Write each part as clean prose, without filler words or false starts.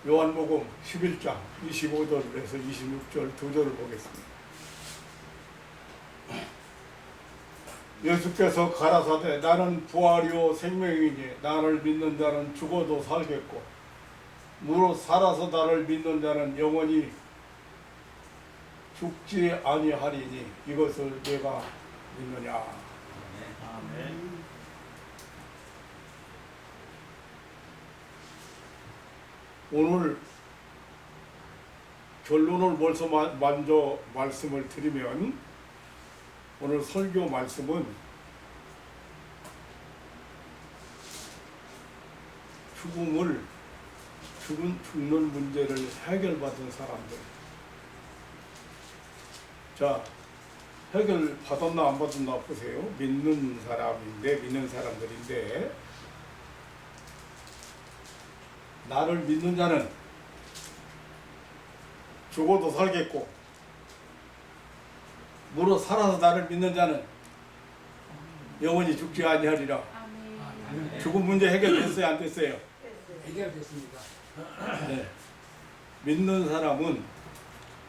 요한복음 11장 25절에서 26절 두 절을 보겠습니다. 예수께서 가라사대 나는 부활이요 생명이니 나를 믿는 자는 죽어도 살겠고 무릇 살아서 나를 믿는 자는 영원히 죽지 아니하리니 이것을 내가 믿느냐. 아멘. 오늘 결론을 먼저 말씀을 드리면 오늘 설교 말씀은 죽는 문제를 해결받은 사람들. 자, 해결 받았나 안 받았나 보세요. 믿는 사람들인데 나를 믿는 자는 죽어도 살겠고 무릇 살아서 나를 믿는 자는 영원히 죽지 아니하리라. 아멘. 죽음 문제 해결됐어요, 안 됐어요? 해결됐습니다. 네. 믿는 사람은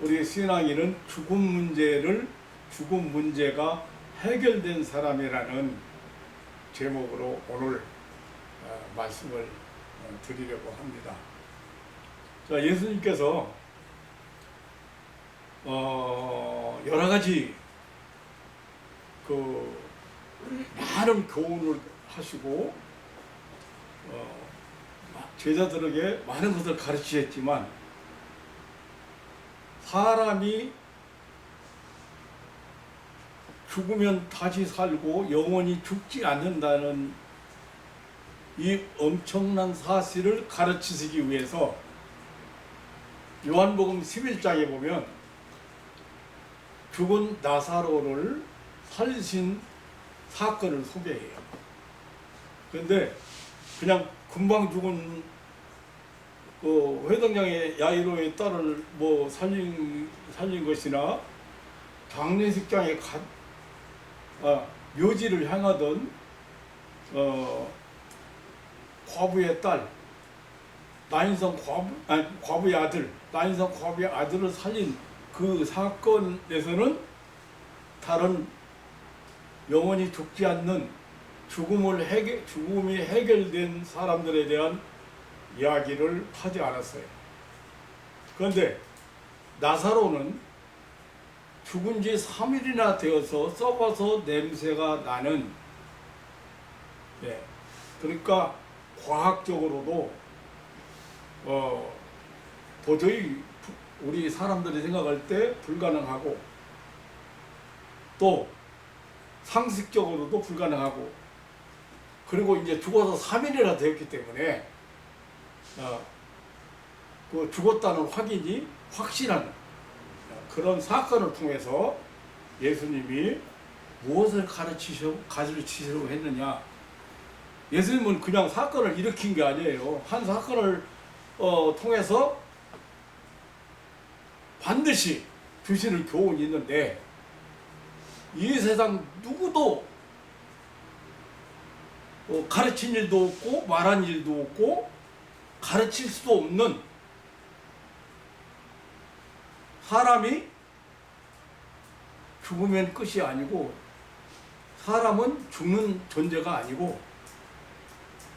우리 신앙인은 죽음 문제가 해결된 사람이라는 제목으로 오늘 말씀을 드리려고 합니다. 자, 예수님께서 여러 가지 많은 교훈을 하시고 제자들에게 많은 것을 가르치셨지만 사람이 죽으면 다시 살고 영원히 죽지 않는다는 이 엄청난 사실을 가르치시기 위해서 요한복음 11장에 보면 죽은 나사로를 살리신 사건을 소개해요. 그런데 그냥 금방 죽은 회당장의 야이로의 딸을 살린 것이나 장례식장에 묘지를 향하던 과부의 딸, 과부의 아들, 나인성 과부의 아들을 살린 그 사건에서는 다른 영원히 죽지 않는 죽음이 해결된 사람들에 대한 이야기를 하지 않았어요. 그런데 나사로는 죽은 지 3일이나 되어서 썩어서 냄새가 나는, 그러니까 과학적으로도 도저히 우리 사람들이 생각할 때 불가능하고 또 상식적으로도 불가능하고 그리고 이제 죽어서 3일이나 되었기 때문에 그 죽었다는 확인이 확실한 그런 사건을 통해서 예수님이 무엇을 가르치시려고 했느냐. 예수님은 그냥 사건을 일으킨 게 아니에요. 한 사건을 통해서 반드시 주시는 교훈이 있는데 이 세상 누구도 가르친 일도 없고 말한 일도 없고 가르칠 수도 없는 사람이 죽으면 끝이 아니고 사람은 죽는 존재가 아니고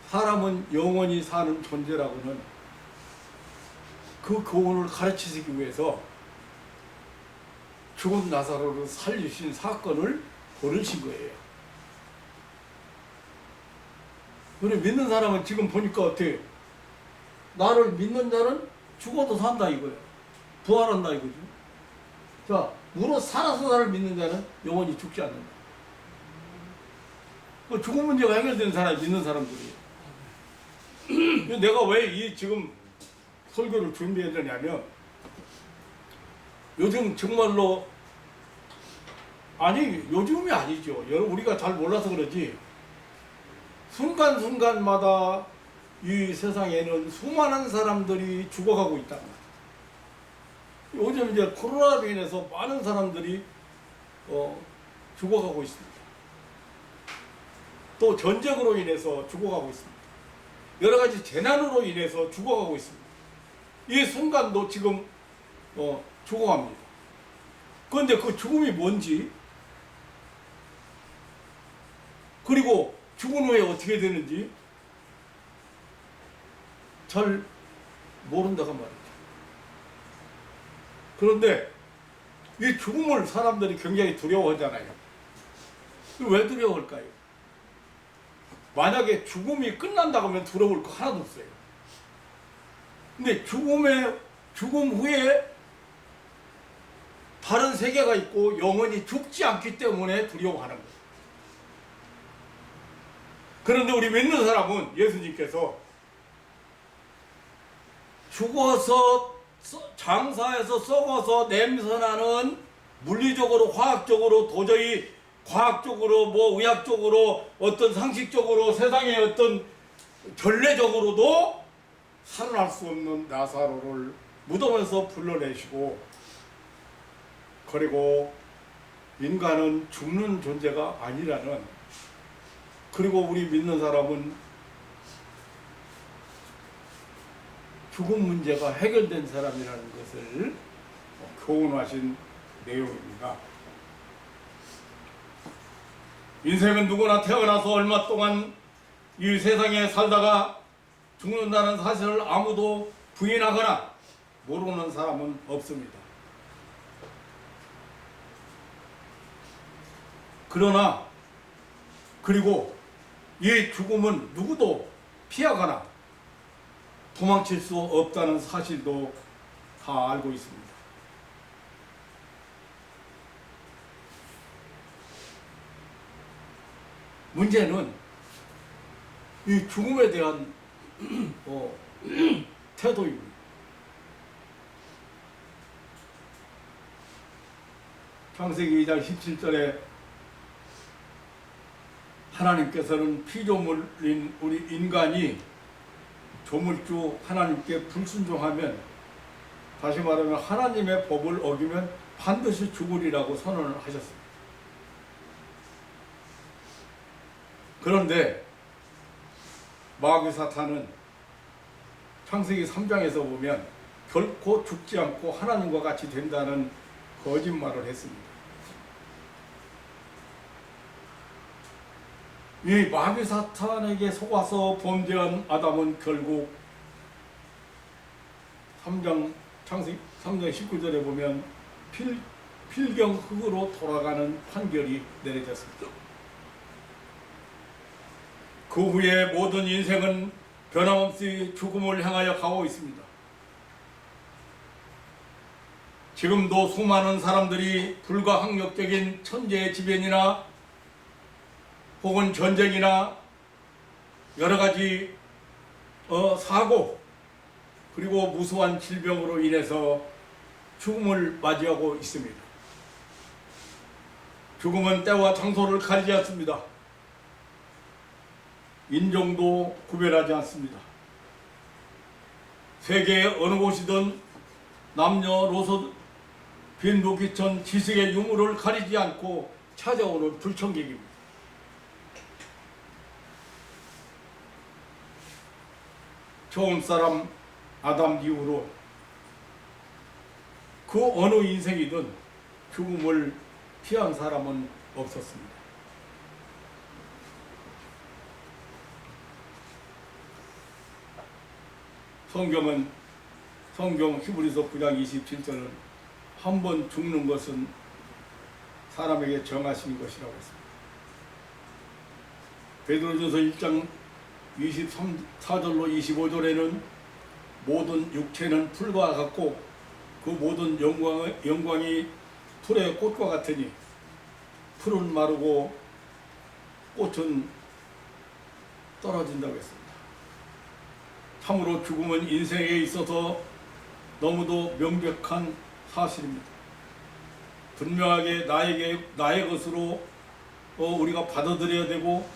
사람은 영원히 사는 존재라고는 그 교훈을 가르치시기 위해서 죽은 나사로를 살리신 사건을 벌이신 거예요. 우리 믿는 사람은 지금 보니까 어때요? 나를 믿는 자는 죽어도 산다 이거예요. 부활한다 이거죠. 자, 무릇 살아서 나를 믿는 자는 영원히 죽지 않는다. 그 죽음 문제가 해결된 사람이 믿는 사람들이에요. 내가 왜 이 지금 설교를 준비했느냐면 요즘 정말로 요즘이 아니죠. 여러분 우리가 잘 몰라서 그러지 순간순간마다 이 세상에는 수많은 사람들이 죽어가고 있다. 요즘 이제 코로나로 인해서 많은 사람들이 죽어가고 있습니다. 또 전쟁으로 인해서 죽어가고 있습니다. 여러 가지 재난으로 인해서 죽어가고 있습니다. 이 순간도 지금 죽어갑니다. 그런데 그 죽음이 뭔지, 그리고 죽은 후에 어떻게 되는지 잘 모른다고 말이죠. 그런데 이 죽음을 사람들이 굉장히 두려워하잖아요. 왜 두려워할까요? 만약에 죽음이 끝난다고 하면 두려울 거 하나도 없어요. 근데 죽음 후에 다른 세계가 있고 영원히 죽지 않기 때문에 두려워하는 거예요. 그런데 우리 믿는 사람은 예수님께서 죽어서 장사해서 썩어서 냄새나는 물리적으로 화학적으로 도저히 과학적으로 뭐 의학적으로 어떤 상식적으로 세상의 어떤 전례적으로도 살아날 수 없는 나사로를 무덤에서 불러내시고, 그리고 인간은 죽는 존재가 아니라는, 그리고 우리 믿는 사람은 죽음 문제가 해결된 사람이라는 것을 교훈하신 내용입니다. 인생은 누구나 태어나서 얼마 동안 이 세상에 살다가 죽는다는 사실을 아무도 부인하거나 모르는 사람은 없습니다. 그러나 그리고 이 죽음은 누구도 피하거나 도망칠 수 없다는 사실도 다 알고 있습니다. 문제는 이 죽음에 대한 태도입니다. 창세기 2장 17절에 하나님께서는 피조물인 우리 인간이 조물주 하나님께 불순종하면, 다시 말하면 하나님의 법을 어기면 반드시 죽으리라고 선언을 하셨습니다. 그런데 마귀 사탄은 창세기 3장에서 보면 결코 죽지 않고 하나님과 같이 된다는 거짓말을 했습니다. 이 마귀 사탄에게 속아서 범죄한 아담은 결국 창세기 3장 19절에 보면 필경 흙으로 돌아가는 판결이 내려졌습니다. 그 후에 모든 인생은 변함없이 죽음을 향하여 가고 있습니다. 지금도 수많은 사람들이 불가항력적인 천재지변이나 혹은 전쟁이나 여러 가지 사고, 그리고 무수한 질병으로 인해서 죽음을 맞이하고 있습니다. 죽음은 때와 장소를 가리지 않습니다. 인종도 구별하지 않습니다. 세계의 어느 곳이든 남녀노소 빈부귀천 지식의 유무를 가리지 않고 찾아오는 불청객입니다. 처음 사람 아담 이후로 그 어느 인생이든 죽음을 피한 사람은 없었습니다. 성경 히브리서 9장 27절은 한 번 죽는 것은 사람에게 정하신 것이라고 했습니다. 베드로전서 1장 24절로 25절에는 모든 육체는 풀과 같고 그 모든 영광이 풀의 꽃과 같으니 풀은 마르고 꽃은 떨어진다고 했습니다. 참으로 죽음은 인생에 있어서 너무도 명백한 사실입니다. 분명하게 나의 것으로 우리가 받아들여야 되고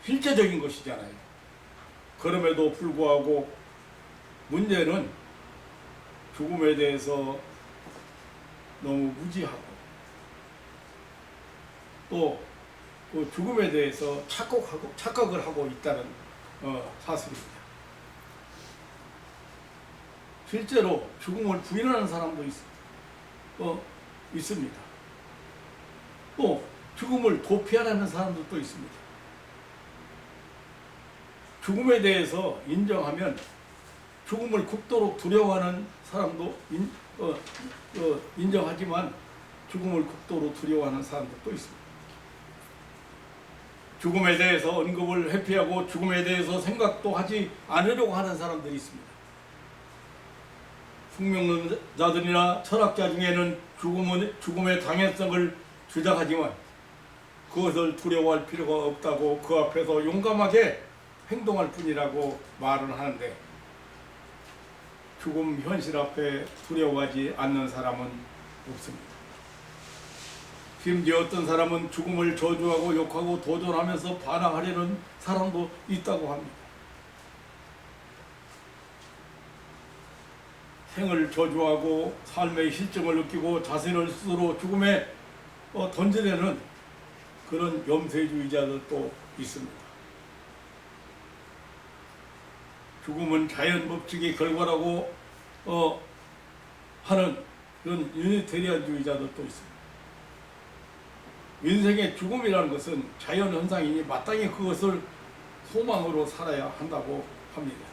실제적인 것이잖아요. 그럼에도 불구하고 문제는 죽음에 대해서 너무 무지하고 또 그 죽음에 대해서 착각을 하고 있다는 사실입니다. 실제로 죽음을 부인하는 사람도 있습니다. 또 죽음을 도피하려는 사람도 또 있습니다. 죽음에 대해서 인정하면 죽음을 극도로 두려워하는 사람도 인정하지만 죽음을 극도로 두려워하는 사람들도 있습니다. 죽음에 대해서 언급을 회피하고 죽음에 대해서 생각도 하지 않으려고 하는 사람들이 있습니다. 숙명론자들이나 철학자 중에는 죽음의 당연성을 주장하지만 그것을 두려워할 필요가 없다고 그 앞에서 용감하게 행동할 뿐이라고 말은 하는데 죽음 현실 앞에 두려워하지 않는 사람은 없습니다. 심지어 어떤 사람은 죽음을 저주하고 욕하고 도전하면서 반항하려는 사람도 있다고 합니다. 생을 저주하고 삶의 실정을 느끼고 자신을 스스로 죽음에 던지려는 그런 염세주의자들도 있습니다. 죽음은 자연 법칙의 결과라고 하는 그런 유니테리안주의자들도 있습니다. 인생의 죽음이라는 것은 자연 현상이니 마땅히 그것을 소망으로 살아야 한다고 합니다.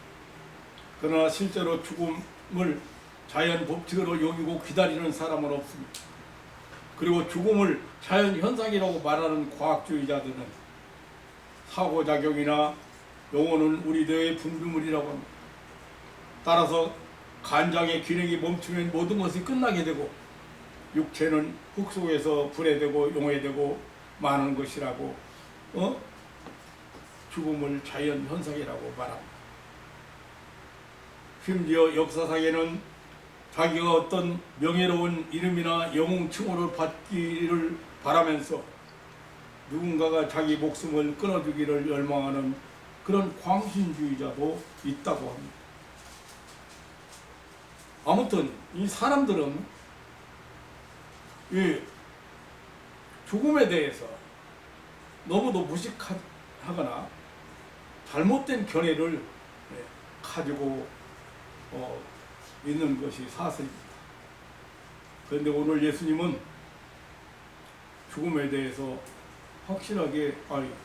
그러나 실제로 죽음을 자연 법칙으로 여기고 기다리는 사람은 없습니다. 그리고 죽음을 자연 현상이라고 말하는 과학주의자들은 사고작용이나 영혼은 우리 뇌의 분비물이라고 합니다. 따라서 간장의 기능이 멈추면 모든 것이 끝나게 되고 육체는 흙 속에서 분해되고 용해되고 마는 것이라고 죽음을 자연 현상이라고 말합니다. 심지어 역사상에는 자기가 어떤 명예로운 이름이나 영웅 칭호를 받기를 바라면서 누군가가 자기 목숨을 끊어주기를 열망하는 그런 광신주의자도 있다고 합니다. 아무튼 이 사람들은 이 죽음에 대해서 너무도 무식하거나 잘못된 견해를 가지고 있는 것이 사실입니다. 그런데 오늘 예수님은 죽음에 대해서 확실하게,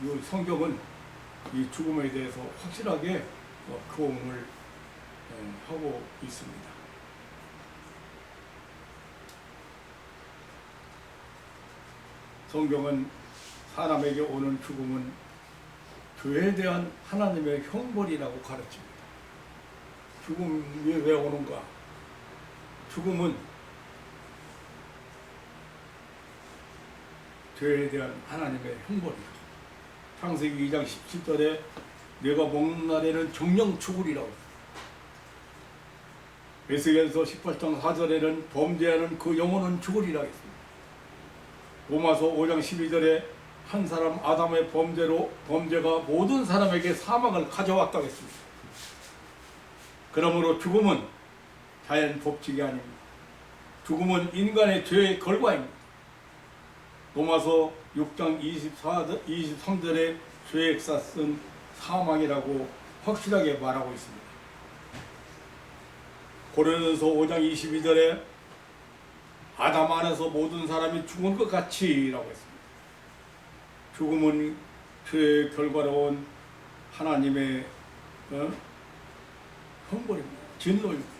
이 성경은 이 죽음에 대해서 확실하게 교훈을 하고 있습니다. 성경은 사람에게 오는 죽음은 죄에 대한 하나님의 형벌이라고 가르칩니다. 죽음이 왜 오는가? 죽음은 죄에 대한 하나님의 형벌이다. 창세기 2장 17절에 내가 먹는 날에는 정령 죽으리라고. 에스겔서 18장 4절에는 범죄하는 그 영혼은 죽으리라고 했습니다. 로마서 5장 12절에 한 사람 아담의 범죄가 모든 사람에게 사망을 가져왔다고 했습니다. 그러므로 죽음은 자연 법칙이 아닙니다. 죽음은 인간의 죄의 결과입니다. 로마서 6장 23절에 죄의 값은 사망이라고 확실하게 말하고 있습니다. 고린도서 5장 22절에 아담 안에서 모든 사람이 죽은 것 같이라고 했습니다. 죽음은 죄의 결과로 온 하나님의 형벌입니다. 진노입니다.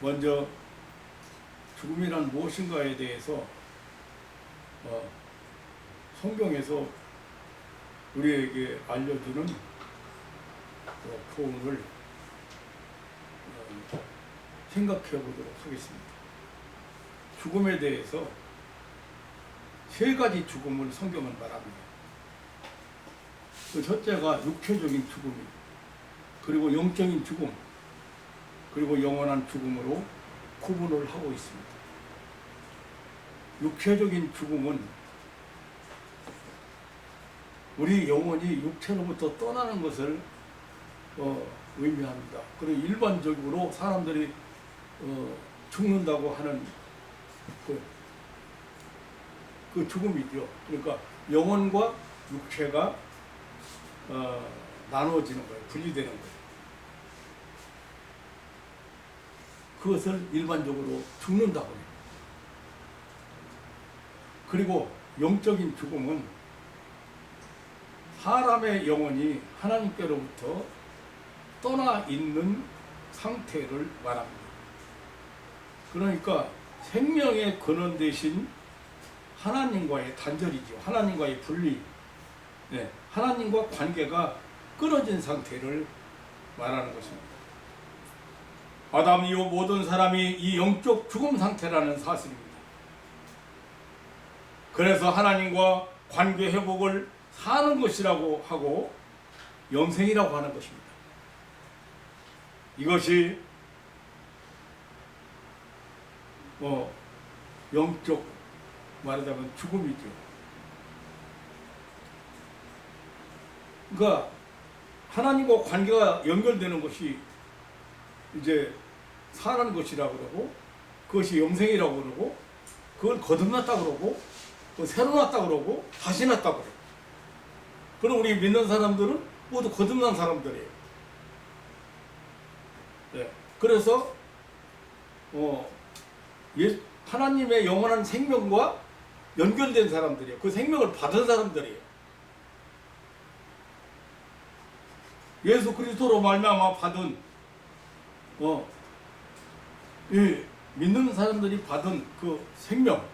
먼저 죽음이란 무엇인가에 대해서 성경에서 우리에게 알려주는 교훈을 생각해 보도록 하겠습니다. 죽음에 대해서 세 가지 죽음을 성경은 말합니다. 그 첫째가 육체적인 죽음, 그리고 영적인 죽음, 그리고 영원한 죽음으로 구분을 하고 있습니다. 육체적인 죽음은 우리 영혼이 육체로부터 떠나는 것을 의미합니다. 그리고 일반적으로 사람들이 죽는다고 하는 그 그 죽음이죠. 그러니까 영혼과 육체가 나누어지는 거예요. 분리되는 거예요. 그것을 일반적으로 죽는다고 해요. 그리고 영적인 죽음은 사람의 영혼이 하나님께로부터 떠나 있는 상태를 말합니다. 그러니까 생명의 근원 대신 하나님과의 단절이죠. 하나님과의 분리, 네, 하나님과 관계가 끊어진 상태를 말하는 것입니다. 아담 이후 모든 사람이 이 영적 죽음 상태라는 사실입니다. 그래서 하나님과 관계 회복을 사는 것이라고 하고 영생이라고 하는 것입니다. 이것이 영적 말하자면 죽음이죠. 그러니까 하나님과 관계가 연결되는 것이 이제 사는 것이라고 그러고, 그것이 영생이라고 그러고, 그걸 거듭났다 그러고, 새로 났다 그러고, 다시 났다 그래요. 그럼 우리 믿는 사람들은 모두 거듭난 사람들이에요. 네. 그래서 하나님의 영원한 생명과 연결된 사람들이에요. 그 생명을 받은 사람들이에요. 예수 그리스도로 말미암아 받은 이 믿는 사람들이 받은 그 생명,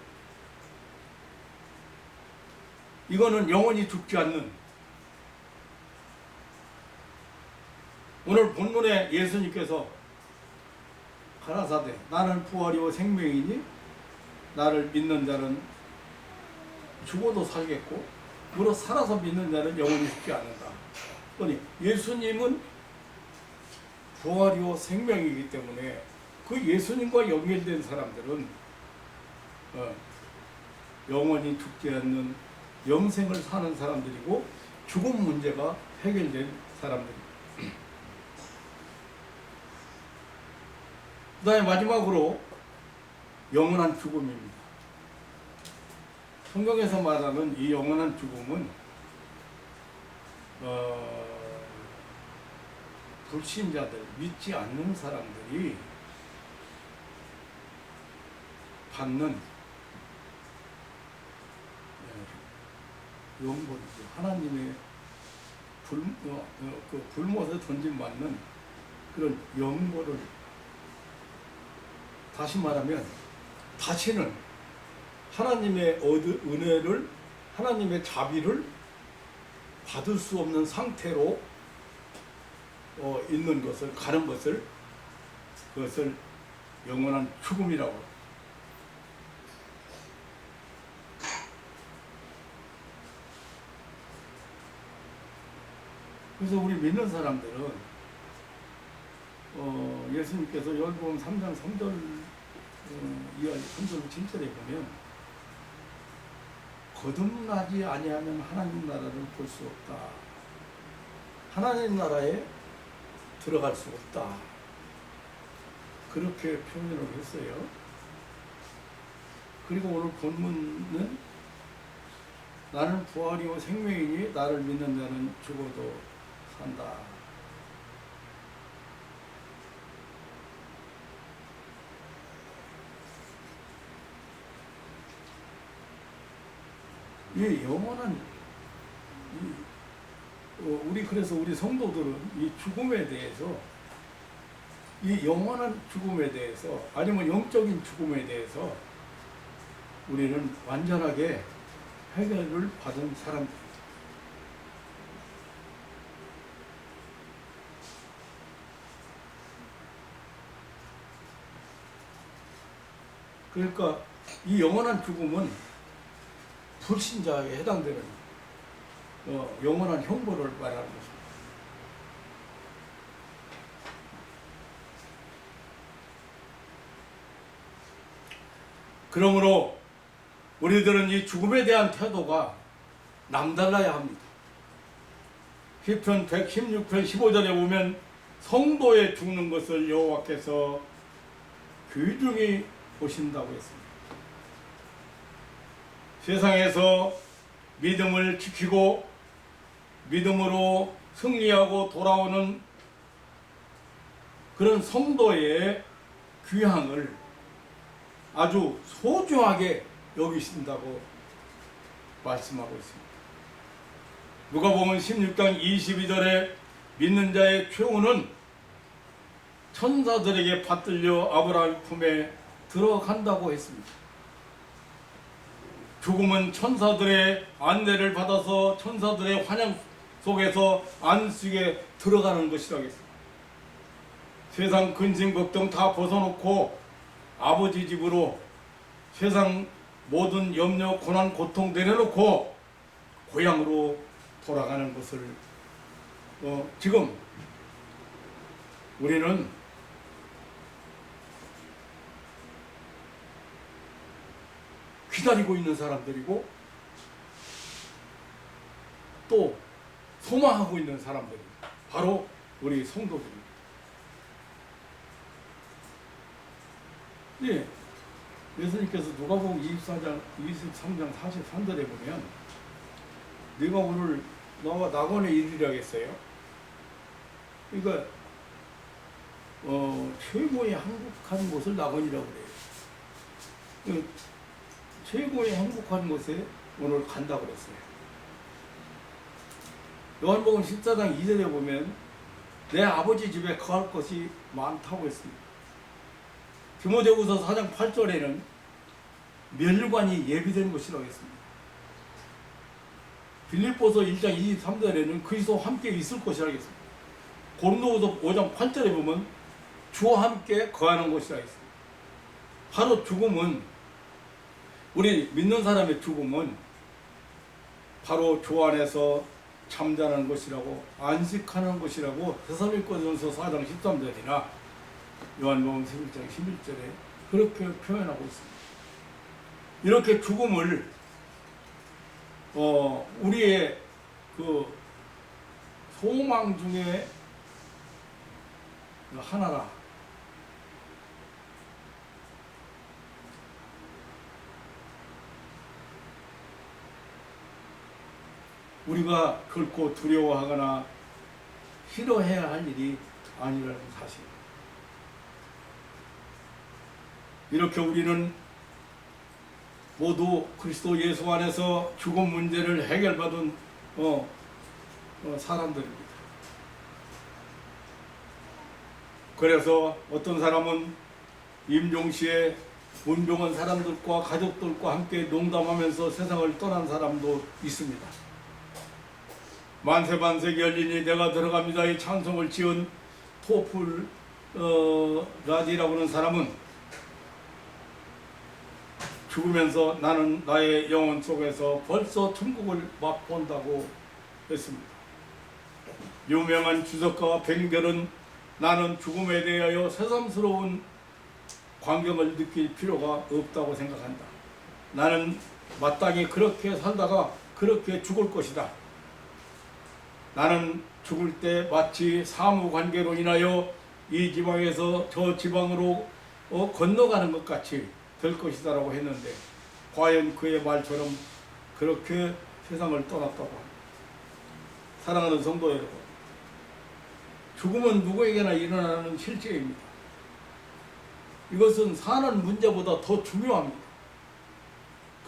이거는 영원히 죽지 않는, 오늘 본문에 예수님께서 가라사대 나는 부활이요 생명이니 나를 믿는 자는 죽어도 살겠고 무릇 살아서 믿는 자는 영원히 죽지 않는다. 그러니 예수님은 부활이요 생명이기 때문에 그 예수님과 연결된 사람들은 영원히 죽지 않는 영생을 사는 사람들이고 죽음 문제가 해결된 사람들입니다. 그 다음에 마지막으로 영원한 죽음입니다. 성경에서 말하는 이 영원한 죽음은 불신자들, 믿지 않는 사람들이 받는 영벌이죠. 하나님의 불못에 던짐받는 그런 영벌을, 다시 말하면 다시는 하나님의 은혜를, 하나님의 자비를 받을 수 없는 상태로 있는 것을, 가는 것을, 그것을 영원한 죽음이라고 합니다. 그래서 우리 믿는 사람들은 예수님께서 요한복음 3장 3절 이하 3절 7절에 보면 거듭나지 아니하면 하나님 나라를 볼 수 없다. 하나님 나라에 들어갈 수 없다. 그렇게 표현을 했어요. 그리고 오늘 본문은 나는 부활이요 생명이니 나를 믿는 자는 죽어도 산다. 이 영원한 그래서 우리 성도들은 이 죽음에 대해서, 이 영원한 죽음에 대해서, 아니면 영적인 죽음에 대해서 우리는 완전하게 해결을 받은 사람들. 그러니까 이 영원한 죽음은 불신자에 해당되는 영원한 형벌을 말하는 것입니다. 그러므로 우리들은 이 죽음에 대한 태도가 남달라야 합니다. 시편 116편 15절에 보면 성도의 죽는 것을 여호와께서 귀중히 보신다고 했습니다. 세상에서 믿음을 지키고 믿음으로 승리하고 돌아오는 그런 성도의 귀향을 아주 소중하게 여기신다고 말씀하고 있습니다. 누가복음 16장 22절에 믿는 자의 최후는 천사들에게 받들려 아브라함 품에 들어간다고 했습니다. 죽음은 천사들의 안내를 받아서 천사들의 환영 속에서 안식에 들어가는 것이라고 했습니다. 세상 근심 걱정 다 벗어놓고 아버지 집으로 세상 모든 염려 고난 고통 내려놓고 고향으로 돌아가는 것을 지금 우리는 기다리고 있는 사람들이고 또 소망하고 있는 사람들입니다. 바로 우리 성도들입니다. 예, 예수님께서 누가복음 23장 43절에 보면 네가 오늘 너와 낙원에 이르려겠어요. 그러니까 최고의 행복한 곳을 낙원이라고 그래요. 최고의 행복한 곳에 오늘 간다고 그랬어요. 요한복음 14장 2절에 보면 내 아버지 집에 거할 것이 많다고 했습니다. 디모데후서 4장 8절에는 멸관이 예비된 곳이라고 했습니다. 빌립보서 1장 23절에는 그리스도와 함께 있을 것이라고 했습니다. 고린도후서 5장 8절에 보면 주와 함께 거하는 곳이라고 했습니다. 바로 죽음은 우리 믿는 사람의 죽음은 바로 주 안에서 잠자는 것이라고 안식하는 것이라고 데살로니가전서 4장 13절이나 요한복음 11장 11절에 그렇게 표현하고 있습니다. 이렇게 죽음을 우리의 그 소망 중에 하나라. 우리가 결코 두려워하거나 싫어해야 할 일이 아니라는 사실. 이렇게 우리는 모두 그리스도 예수 안에서 죽음 문제를 해결받은 사람들입니다. 그래서 어떤 사람은 임종시에 문병한 사람들과 가족들과 함께 농담하면서 세상을 떠난 사람도 있습니다. 만세반세 열리니 내가 들어갑니다. 이 찬송을 지은 토플 라디라고 하는 사람은 죽으면서 나는 나의 영혼 속에서 벌써 천국을 맛본다고 했습니다. 유명한 주석가 뱅델은 나는 죽음에 대하여 새삼스러운 광경을 느낄 필요가 없다고 생각한다. 나는 마땅히 그렇게 살다가 그렇게 죽을 것이다. 나는 죽을 때 마치 사무관계로 인하여 이 지방에서 저 지방으로 건너가는 것 같이 될 것이다 라고 했는데 과연 그의 말처럼 그렇게 세상을 떠났다고 합니다. 사랑하는 성도 여러분, 죽음은 누구에게나 일어나는 실제입니다. 이것은 사는 문제보다 더 중요합니다.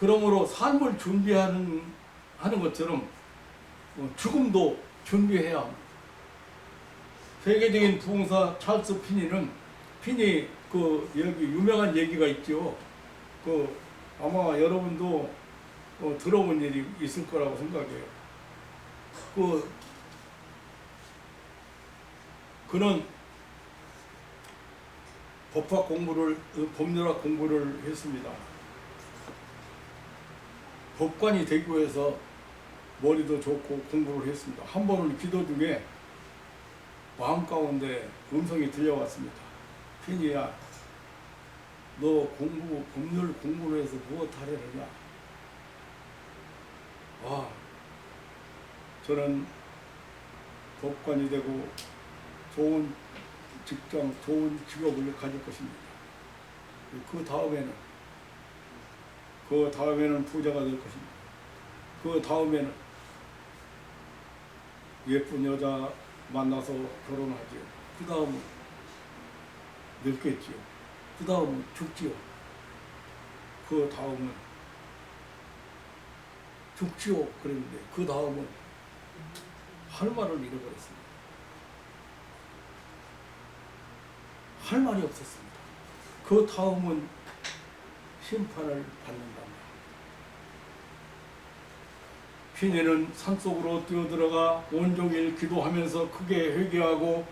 그러므로 삶을 준비하는 것처럼 죽음도 준비해야 합니다. 세계적인 부흥사 찰스 피니 여기 유명한 얘기가 있죠. 아마 여러분도 들어본 일이 있을 거라고 생각해요. 그는 법률학 공부를 했습니다. 법관이 되기 위해서 머리도 좋고 공부를 했습니다. 한 번은 기도 중에 마음 가운데 음성이 들려왔습니다. 피니야, 너 법률 공부를 해서 무엇 하려느냐? 저는 법관이 되고 좋은 직장, 좋은 직업을 가질 것입니다. 그 다음에는 그 다음에는 부자가 될 것입니다. 그 다음에는 예쁜 여자 만나서 결혼하지요. 그 다음은 늙겠지요. 그 다음은 죽지요. 그 다음은 죽지요. 그랬는데 그 다음은 할 말을 잃어버렸습니다. 할 말이 없었습니다. 그 다음은 심판을 받는답니다. 피네는 산속으로 뛰어들어가 온종일 기도하면서 크게 회개하고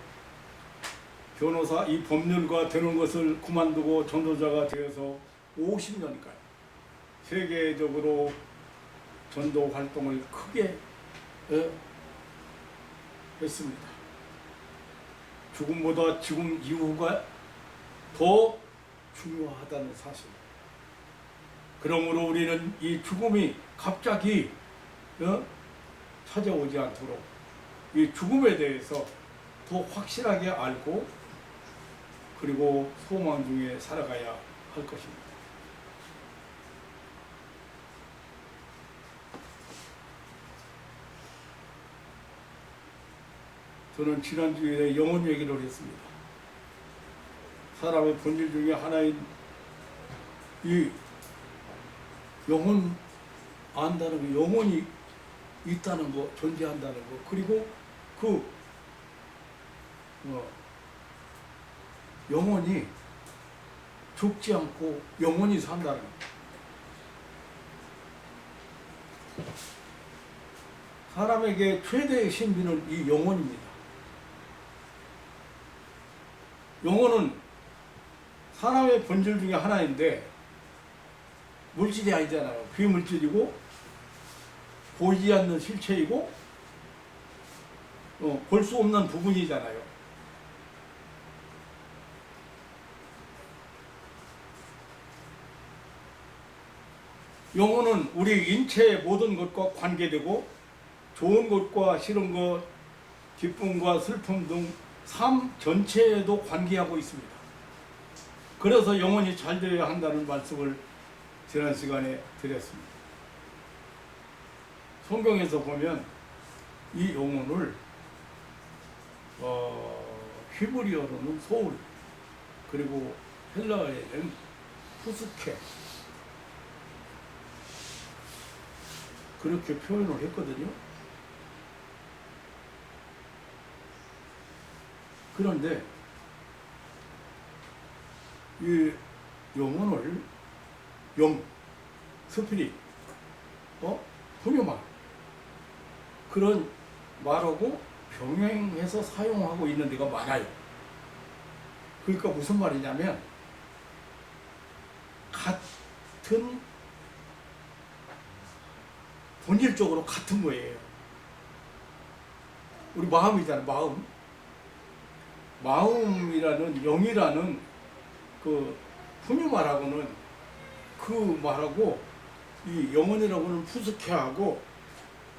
변호사 이 법률가 되는 것을 그만두고 전도자가 되어서 50년간 세계적으로 전도 활동을 크게 했습니다. 죽음보다 죽음 이후가 더 중요하다는 사실. 그러므로 우리는 이 죽음이 갑자기 찾아오지 않도록 이 죽음에 대해서 더 확실하게 알고 그리고 소망 중에 살아가야 할 것입니다. 저는 지난주에 영혼 얘기를 했습니다. 사람의 본질 중에 하나인 이 영혼 안다는 거, 영혼이 있다는 거, 존재한다는 거, 그리고 그 영혼이 죽지 않고 영원히 산다는 거. 사람에게 최대의 신비는 이 영혼입니다. 영혼은 사람의 본질 중에 하나인데 물질이 아니잖아요. 비물질이고 보이지 않는 실체이고 볼 수 없는 부분이잖아요. 영혼은 우리 인체의 모든 것과 관계되고 좋은 것과 싫은 것, 기쁨과 슬픔 등 삶 전체에도 관계하고 있습니다. 그래서 영혼이 잘 되어야 한다는 말씀을 지난 시간에 드렸습니다. 성경에서 보면 이 영혼을 히브리어로는 소울, 그리고 헬라어에는 푸스케 그렇게 표현을 했거든요. 그런데 이 영혼을 스피릿, 훌륭한 그런 말하고 병행해서 사용하고 있는 데가 많아요. 그러니까 무슨 말이냐면 같은 본질적으로 같은 거예요. 우리 마음이잖아요. 마음이라는 영이라는 그 푸뉴마라고는 그 말하고 이 영혼이라고는 푸스케하고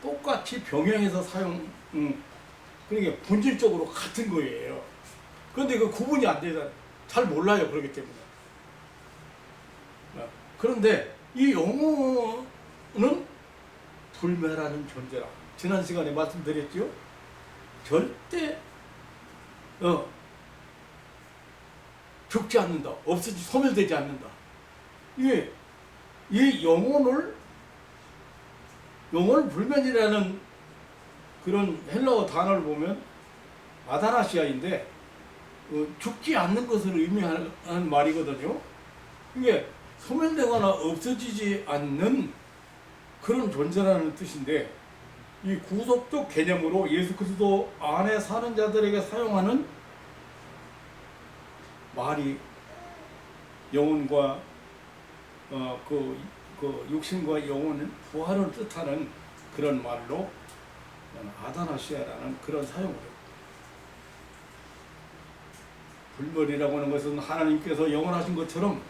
똑같이 병행해서 그러니까 본질적으로 같은 거예요. 그런데 그 구분이 안 되잖아요. 잘 몰라요. 그렇기 때문에. 그런데 이 영혼은 불멸하는 존재라. 지난 시간에 말씀드렸죠. 절대 죽지 않는다. 소멸되지 않는다. 이 영혼 불면이라는 그런 헬라어 단어를 보면 아다나시아인데 죽지 않는 것을 의미하는 말이거든요. 이게 소멸되거나 없어지지 않는 그런 존재라는 뜻인데 이 구속적 개념으로 예수 그리스도 안에 사는 자들에게 사용하는 말이 영혼과 그 육신과 영혼은 부활을 뜻하는 그런 말로 아다나시아라는 그런 사용을 해요. 불멸이라고 하는 것은 하나님께서 영원하신 것처럼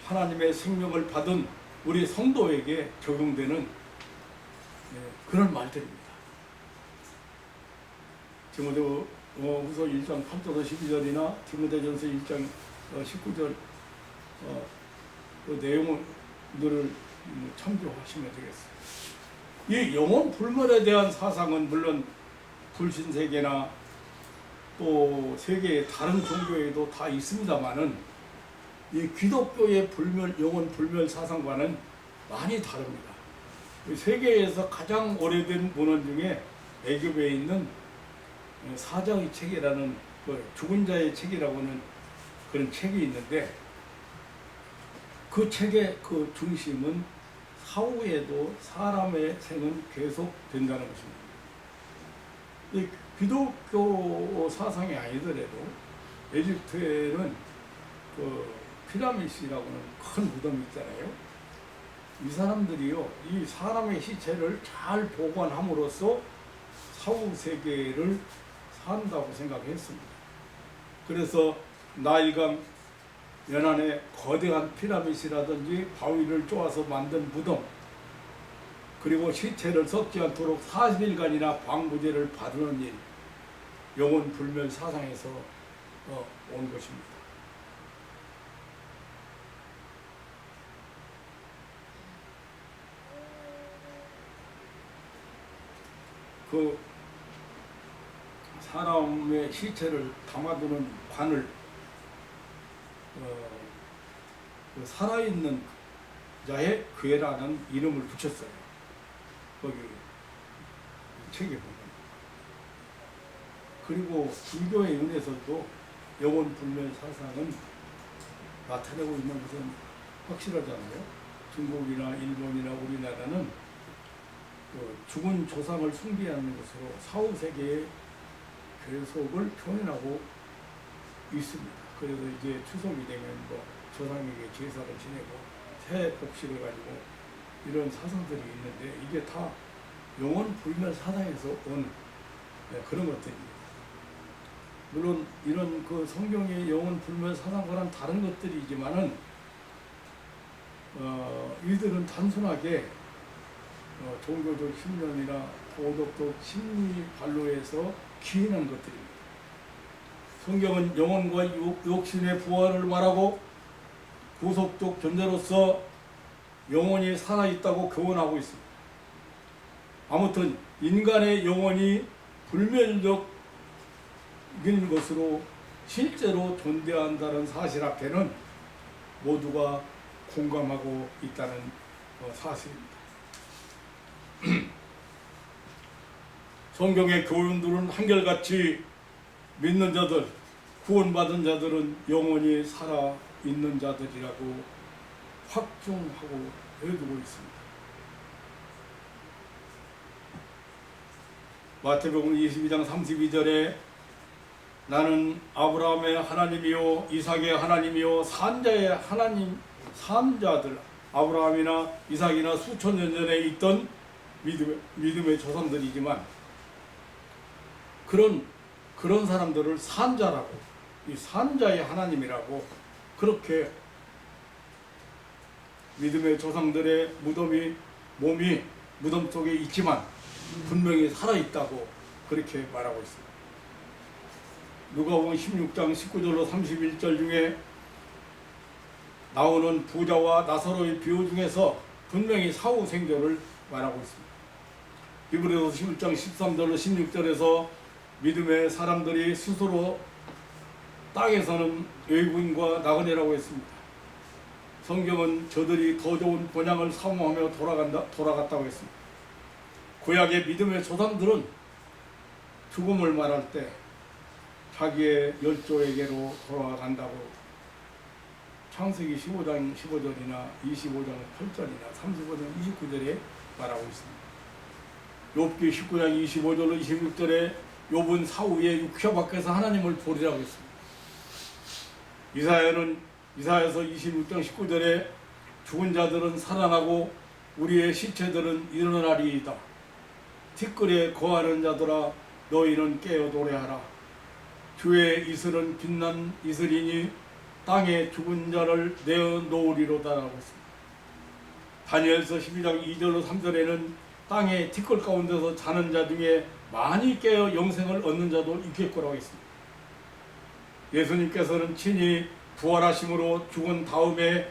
하나님의 생명을 받은 우리 성도에게 적용되는 그런 말들입니다. 디모데후서 1장 8절에서 12절이나 디모데전서 1장 19절 그 내용을 늘 참조하시면 되겠어요. 이 영혼 불멸에 대한 사상은 물론 불신세계나 또 세계의 다른 종교에도 다 있습니다만은 이 기독교의 영혼 불멸 사상과는 많이 다릅니다. 세계에서 가장 오래된 문헌 중에 애굽에 있는 사자의 책이라는 죽은 자의 책이라고 하는 그런 책이 있는데 그 책의 그 중심은 사후에도 사람의 생은 계속 된다는 것입니다. 이 기독교 사상이 아니더라도 에집트에는 그 피라미드라고 하는 큰 무덤이 있잖아요. 이 사람들이요, 이 사람의 시체를 잘 보관함으로써 사후 세계를 산다고 생각했습니다. 그래서 나일강 연안에 거대한 피라미드라든지 바위를 쪼아서 만든 무덤, 그리고 시체를 썩지 않도록 40일간이나 방부제를 바르는 일, 영혼 불멸 사상에서 온 것입니다. 그 사람의 시체를 담아두는 관을 그 살아있는 자의 괴라는 이름을 붙였어요. 거기 책에 보면. 그리고 불교의 은에서도 영혼 불멸 사상은 나타내고 있는 것은 확실하잖아요. 중국이나 일본이나 우리나라는 그 죽은 조상을 숭배하는 것으로 사후 세계의 계속을 표현하고 있습니다. 그래서 이제 추석이 되면 뭐 조상에게 제사를 지내고 새 복식을 가지고 이런 사상들이 있는데 이게 다 영혼 불멸 사상에서 온 그런 것들입니다. 물론 이런 그 성경의 영혼 불멸 사상과는 다른 것들이지만은 이들은 단순하게 종교적 신념이나 도덕적 심리 반로에서 기인한 것들입니다. 성경은 영혼과 육신의 부활을 말하고 구속적 존재로서 영혼이 살아있다고 교훈하고 있습니다. 아무튼 인간의 영혼이 불멸적인 것으로 실제로 존재한다는 사실 앞에는 모두가 공감하고 있다는 사실입니다. 성경의 교훈들은 한결같이 믿는 자들, 구원받은 자들은 영원히 살아있는 자들이라고 확증하고 해두고 있습니다. 마태복음 22장 32절에 나는 아브라함의 하나님이요 이삭의 하나님이요 산자의 하나님, 산자들 아브라함이나 이삭이나 수천 년 전에 있던 믿음의 조상들이지만 그런 사람들을 산자라고, 이 산자의 하나님이라고 그렇게 믿음의 조상들의 몸이 무덤 속에 있지만 분명히 살아있다고 그렇게 말하고 있습니다. 누가복음 16장 19절로 31절 중에 나오는 부자와 나사로의 비유 중에서 분명히 사후 생존을 말하고 있습니다. 히브리서 11장 13절로 16절에서 믿음의 사람들이 스스로 땅에서는 외국인과 나그네라고 했습니다. 성경은 저들이 더 좋은 본향을 사모하며 돌아갔다고 했습니다. 구약의 믿음의 조상들은 죽음을 말할 때 자기의 열조에게로 돌아간다고 창세기 15장 15절이나 25장 8절이나 35장 29절에 말하고 있습니다. 욥기 19장 25절로 26절에 욥은 사후에 육혀 밖에서 하나님을 보리라고 했습니다. 이사야서 26장 19절에 죽은 자들은 살아나고 우리의 시체들은 일어나리이다. 티끌에 거하는 자들아 너희는 깨어 노래하라. 주의 이슬은 빛난 이슬이니 땅에 죽은 자를 내어 놓으리로다라고 했습니다. 다니엘서 12장 2절로 3절에는 땅의 티끌 가운데서 자는 자 중에 많이 깨어 영생을 얻는 자도 있겠거라고 했습니다. 예수님께서는 친히 부활하심으로 죽은 다음에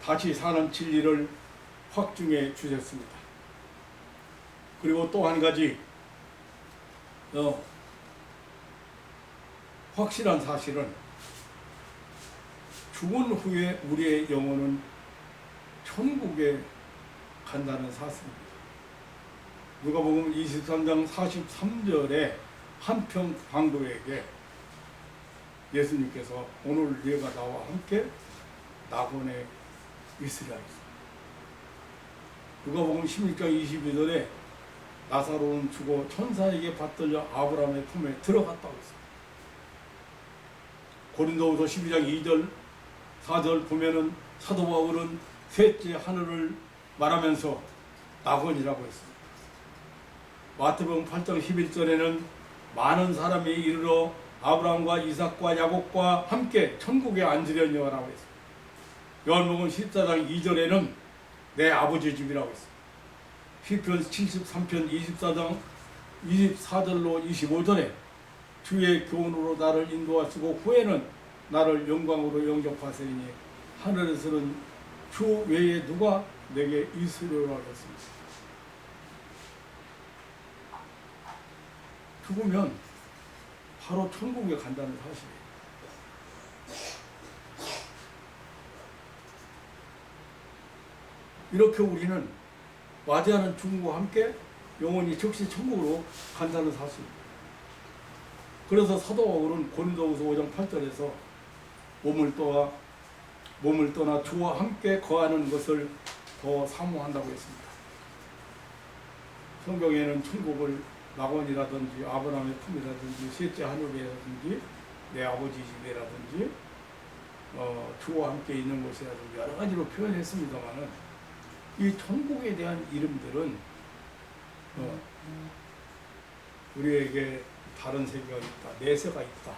다시 사는 진리를 확증해 주셨습니다. 그리고 또 한 가지 확실한 사실은 죽은 후에 우리의 영혼은 천국에 간다는 사실입니다. 누가복음 23장 43절에 한평 강도에게 예수님께서 오늘 네가 나와 함께 낙원에 있으라 했습니다. 누가복음 16장 22절에 나사로는 죽어 천사에게 받들려 아브라함의 품에 들어갔다고 했습니다. 고린도후서 12장 2절 4절 보면은 사도 바울은 셋째 하늘을 말하면서 낙원이라고 했습니다. 마태복음 8장 11절에는 많은 사람이 이르러 아브라함과 이삭과 야곱과 함께 천국에 앉으려니라고 했습니다. 요한복음 14장 2절에는 내 아버지 집이라고 했습니다. 시편 73편 24장 24절로 25절에 주의 교훈으로 나를 인도하시고 후에는 나를 영광으로 영접하시니 하늘에서는 주 외에 누가 내게 있으리라 했습니다. 죽으면 바로 천국에 간다는 사실이에요. 이렇게 우리는 맞이하는 죽음과 함께 영원히 즉시 천국으로 간다는 사실입니다. 그래서 사도 바울은 고린도후서 5장 8절에서 몸을 떠나 주와 함께 거하는 것을 더 사모한다고 했습니다. 성경에는 천국을 낙원이라든지 아브라함의 품이라든지 셋째 하늘이라든지 내 아버지 집이라든지 주와 함께 있는 곳이라든지 여러 가지로 표현했습니다만은 이 천국에 대한 이름들은 우리에게 다른 세계가 있다, 내세가 있다,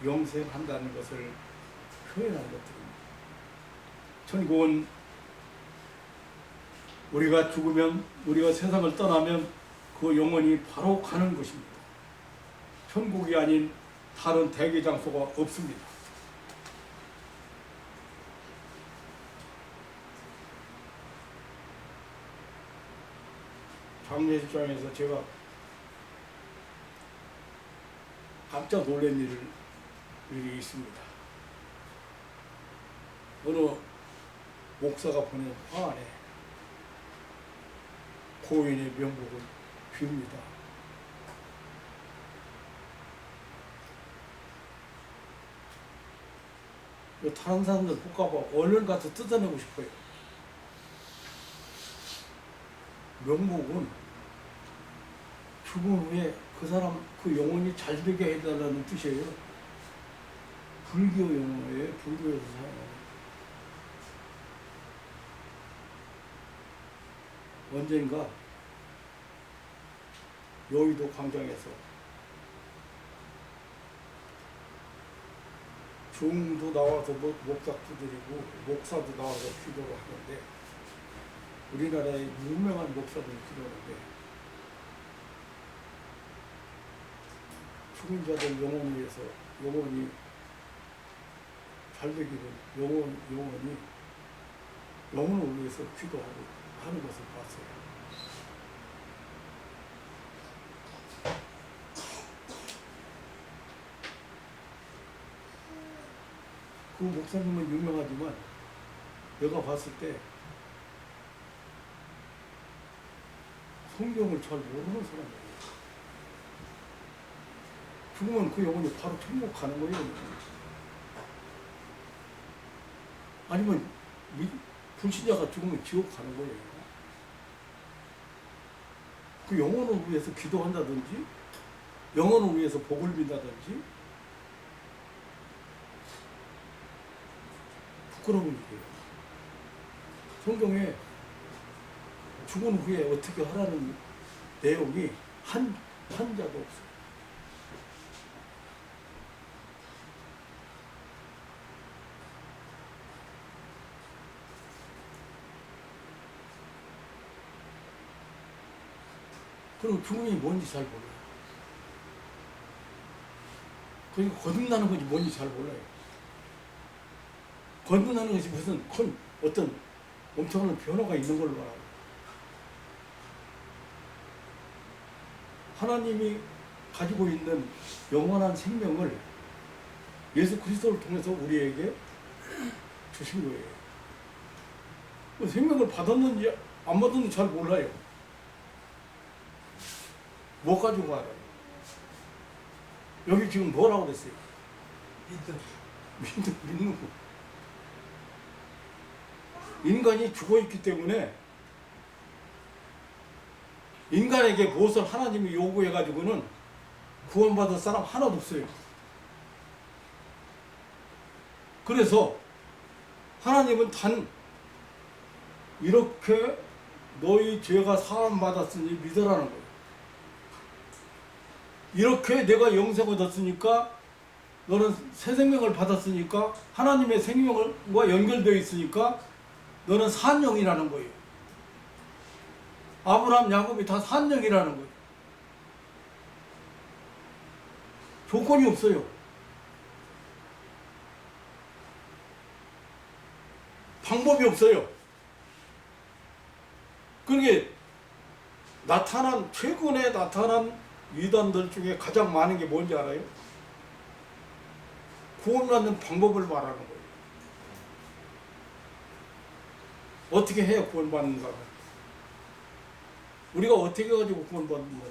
영생한다는 것을 표현하는 것들입니다. 천국은 우리가 죽으면, 우리가 세상을 떠나면 그 영혼이 바로 가는 것입니다. 천국이 아닌 다른 대기 장소가 없습니다. 장례식장에서 제가 깜짝 놀란 일이 있습니다. 어느 목사가 보낸 화 안에 고인의 명복을 빕니다. 다른 사람들 볼까봐 얼른 가서 뜯어내고 싶어요. 명복은 죽은 후에 그 사람, 그 영혼이 잘 되게 해달라는 뜻이에요. 불교 용어예요. 불교에서 사용하는. 언젠가 여의도 광장에서 중도 나와서 목사 두드리고 목사도 나와서 기도를 하는데 우리나라의 유명한 목사들이 기도하는데 죽은 자들 영혼을 위해서 영혼이 잘 되기를 영혼을 위해서 기도하고 하는 것을 봤어요. 그 목사님은 유명하지만 내가 봤을 때 성경을 잘 모르는 사람이에요. 죽으면 그 영혼이 바로 천국 가는 거예요. 아니면 불신자가 죽으면 지옥 가는 거예요. 그 영혼을 위해서 기도한다든지 영혼을 위해서 복을 빈다든지 부끄러운 일이에요. 성경에 죽은 후에 어떻게 하라는 내용이 한 자도 없어요. 그리고 죽음이 뭔지 잘 몰라요. 그러니까 거듭나는 건지 뭔지 잘 몰라요. 건든다는 것이 무슨 큰 어떤 엄청난 변화가 있는 걸로 말합니다. 하나님이 가지고 있는 영원한 생명을 예수 그리스도를 통해서 우리에게 주신 거예요. 그 생명을 받았는지 안 받았는지 잘 몰라요. 뭐 가지고 알아요? 여기 지금 뭐라고 그랬어요? 믿는 거. 인간이 죽어있기 때문에 인간에게 무엇을 하나님이 요구해가지고는 구원받을 사람 하나도 없어요. 그래서 하나님은 단 이렇게 너희 죄가 사함받았으니 믿으라는 거예요. 이렇게 내가 영생을 얻었으니까 너는 새 생명을 받았으니까 하나님의 생명과 연결되어 있으니까 너는 산영이라는 거예요. 아브라함, 야곱이 다 산영이라는 거예요. 조건이 없어요. 방법이 없어요. 그러게 최근에 나타난 이단들 중에 가장 많은 게 뭔지 알아요? 구원받는 방법을 말하는 거예요. 어떻게 해야 구원받는가? 우리가 어떻게 가지고 구원받는가?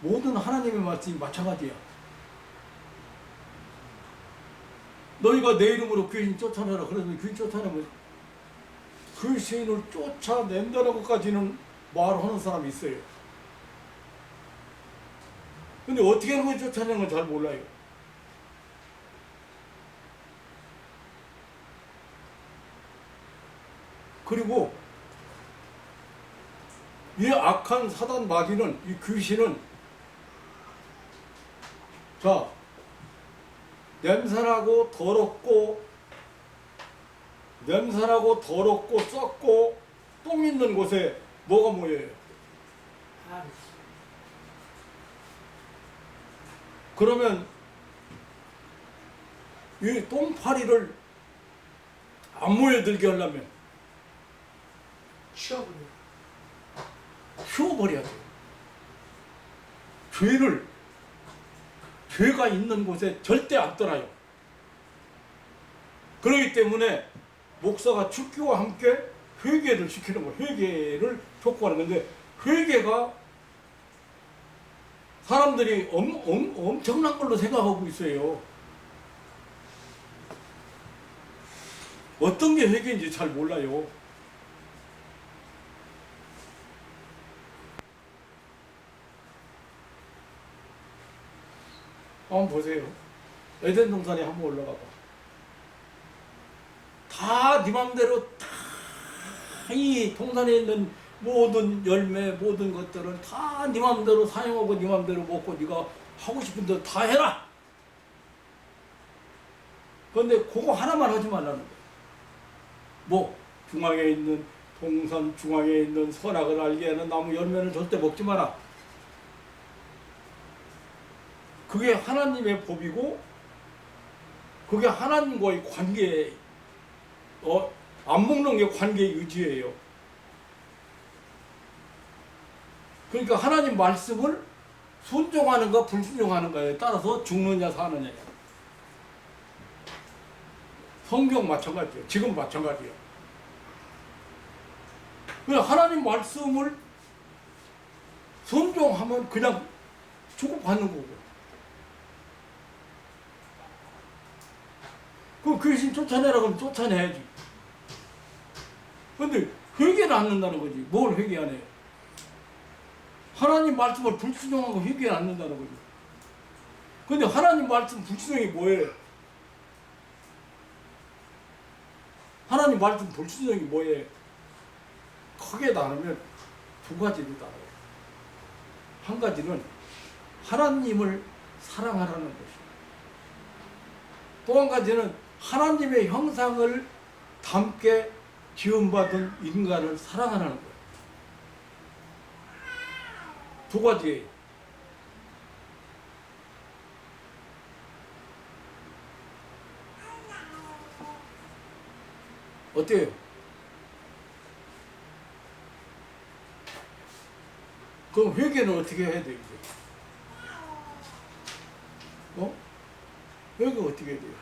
모든 하나님의 말씀이 마찬가지야. 너희가 내 이름으로 귀신 쫓아내라. 그러면 귀신 쫓아내면 귀신을 쫓아낸다는 것까지는 말하는 사람이 있어요. 근데 어떻게 하는 걸 쫓아내는 건 잘 몰라요. 그리고 이 악한 사단 마귀는, 이 귀신은 자, 냄새나고 더럽고 썩고 똥 있는 곳에 뭐가 모여요? 그러면 이 똥파리를 안 모여들게 하려면 치워버려야 돼요. 죄가 있는 곳에 절대 안 떠나요. 그렇기 때문에 목사가 축기와 함께 회개를 시키는 거예요. 회개를 촉구하는 건데, 회개가 사람들이 엄청난 걸로 생각하고 있어요. 어떤 게 회개인지 잘 몰라요. 한번 보세요. 에덴 동산에 한번 올라가 봐. 다 네 맘대로 다 이 동산에 있는 모든 열매, 모든 것들을 다 네 맘대로 사용하고 네 맘대로 먹고 네가 하고 싶은 대로 다 해라. 그런데 그거 하나만 하지 말라는 거야. 뭐 중앙에 있는 동산 중앙에 있는 선악을 알게 하는 나무 열매는 절대 먹지 마라. 그게 하나님의 법이고 그게 하나님과의 관계, 안 먹는 게 관계의 의지예요. 그러니까 하나님 말씀을 순종하는가 불순종하는가에 따라서 죽느냐 사느냐. 성경 마찬가지예요. 지금 마찬가지예요. 그냥 하나님 말씀을 순종하면 그냥 주고받는 거고. 그 귀신 쫓아내라 그러면 쫓아내야지. 근데 회개를 안 한다는 거지. 뭘 회개 안 해요? 하나님 말씀을 불순종하고 회개 안 한다는 거지. 근데 하나님 말씀 불순종이 뭐예요? 하나님 말씀 불순종이 뭐예요? 크게 나누면 두 가지로 나눠요. 한 가지는 하나님을 사랑하라는 것이고, 또 한 가지는 하나님의 형상을 담게 지음받은 인간을 사랑하라는 거예요. 두 가지예요. 어때요? 그럼 회개는 어떻게 해야 돼요? 어? 회개 어떻게 해야 돼요?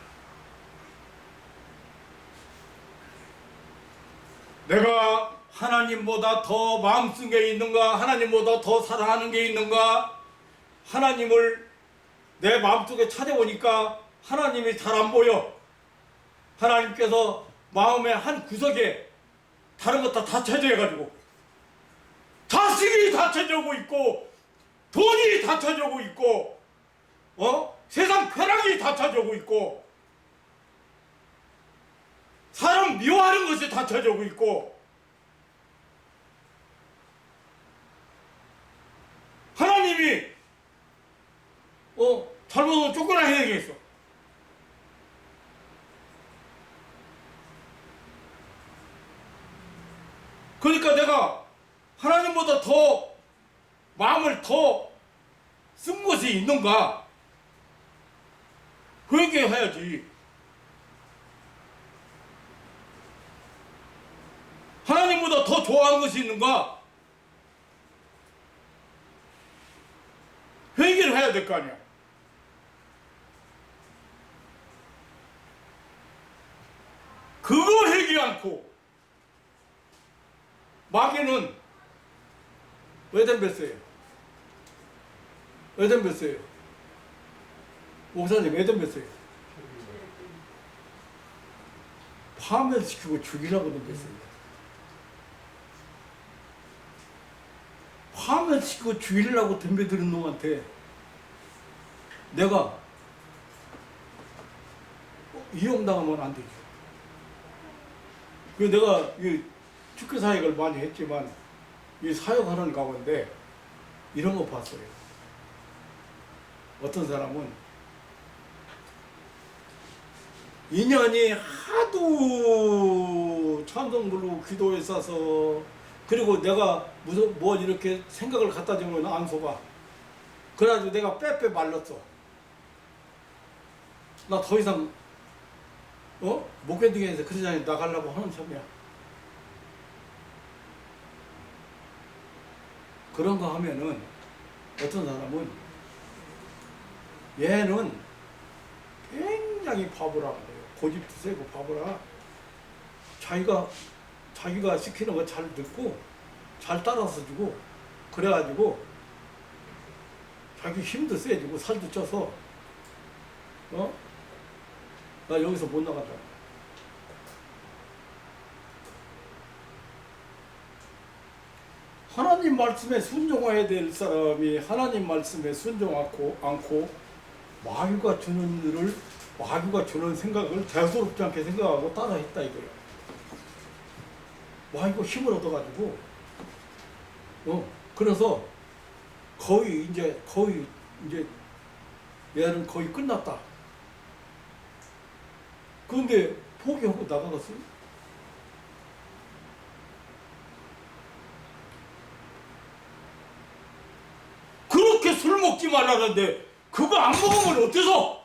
내가 하나님보다 더 마음 쓴 게 있는가? 하나님보다 더 사랑하는 게 있는가? 하나님을 내 마음속에 찾아보니까 하나님이 잘 안 보여. 하나님께서 마음의 한 구석에 다른 것 다 찾아가지고 자식이 다 찾아오고 있고 돈이 다 찾아오고 있고 세상 쾌락이 다 찾아오고 있고 사람 미워하는 것이 다 찾아오고 있고 하나님이 잘못하면 쫓겨나야 되겠어. 그러니까 내가 하나님보다 더 마음을 더 쓴 것이 있는가? 회개해야지. 하나님보다 더 좋아하는 것이 있는가? 회개를 해야 될 거 아니야. 그거 회개 않고 마귀는 왜 덤볐어요? 왜 덤볐어요? 목사님 왜 덤볐어요? 파멸시키고 죽이라고 덤볐어요. 파멸시키고 죽이려고 덤벼드는 놈한테 내가 이용당하면 안 되죠. 그 내가 이 축구 사역을 많이 했지만 이 사역하는 가운데 이런 거 봤어요. 어떤 사람은 인연이 하도 찬송 부르고 기도에 싸서 그리고 내가 무슨 뭐 이렇게 생각을 갖다 주면 안 속아. 그래가지고 내가 빼빼 말랐어. 나 더 이상 못 견디게 해서 그러자니 나가려고 하는 참이야. 그런 거 하면은 어떤 사람은 얘는 굉장히 바보라 그래요. 고집도 세고 바보라. 자기가 시키는 거 잘 듣고 잘 따라서 주고 그래가지고 자기 힘도 세지고 살도 쪄서 나 여기서 못 나가잖아. 하나님 말씀에 순종해야 될 사람이 하나님 말씀에 순종하고 않고 마귀가 주는 일을 마귀가 주는 생각을 대수롭지 않게 생각하고 따라했다 이거예요. 마귀가 힘을 얻어가지고 그래서 거의 이제 얘는 거의 끝났다. 그런데 포기하고 나가갔어요. 그렇게 술 먹지 말라는데 그거 안 먹으면 어때서?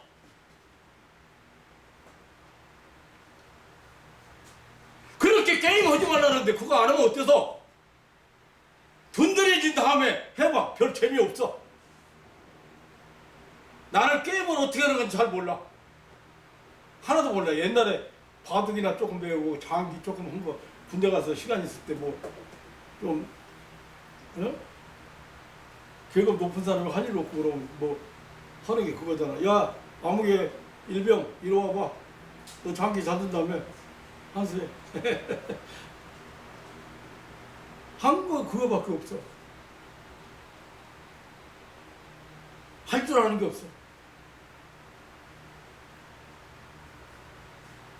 그렇게 게임하지 말라는데 그거 안 하면 어때서? 든든해진 다음에 해봐. 별 재미없어. 나는 게임을 어떻게 하는 건지 잘 몰라. 하나도 몰라. 옛날에 바둑이나 조금 배우고 장기 조금 한 거 군대 가서 시간 있을 때 뭐 좀 계급 높은 사람이 할 일 없고 그러면 뭐 하는 게 그거잖아. 야 아무개 일병 이리 와봐. 너 장기 잡은 다음에 한수해. 한 거 그거밖에 없어. 할 줄 아는 게 없어.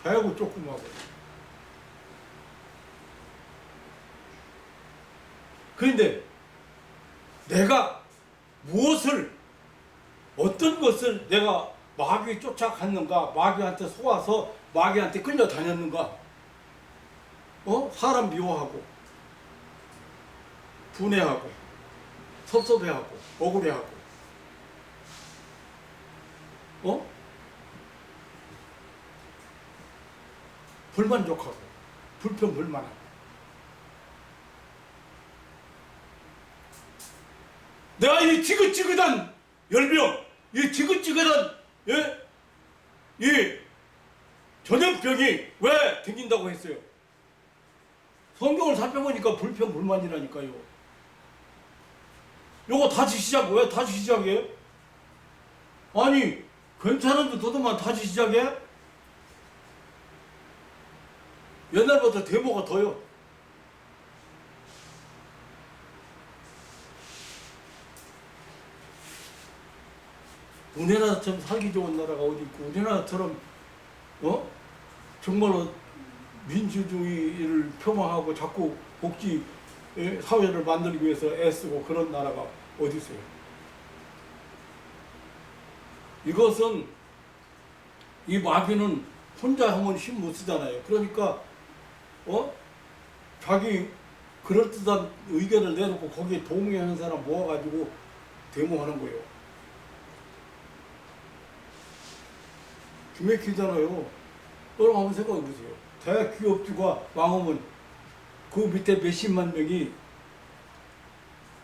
배우고 조금 하고. 그런데 내가 어떤 것을 내가 마귀에 쫓아갔는가, 마귀한테 속아서 마귀한테 끌려다녔는가, 사람 미워하고, 분해하고, 섭섭해하고, 억울해하고, 불만족하고, 불평불만하고. 내가 이 지긋지긋한 열병, 이 지긋지긋한 이 전염병이 왜 생긴다고 했어요? 성경을 살펴보니까 불평불만이라니까요. 요거 다시 시작. 왜 다시 시작해? 아니 괜찮은데 더더만 다시 시작해? 옛날보다 데모가 더요. 우리나라처럼 살기 좋은 나라가 어디 있고, 우리나라처럼 정말로 민주주의를 표방하고 자꾸 복지 사회를 만들기 위해서 애쓰고 그런 나라가 어디 있어요? 이것은 이 마귀는 혼자 하면 힘 못 쓰잖아요. 그러니까 자기 그럴듯한 의견을 내놓고 거기에 동의하는 사람 모아가지고 데모하는 거예요. 기맥히잖아요. 여러분 한번 생각해 보세요. 대기업주가 망하면 그 밑에 몇십만 명이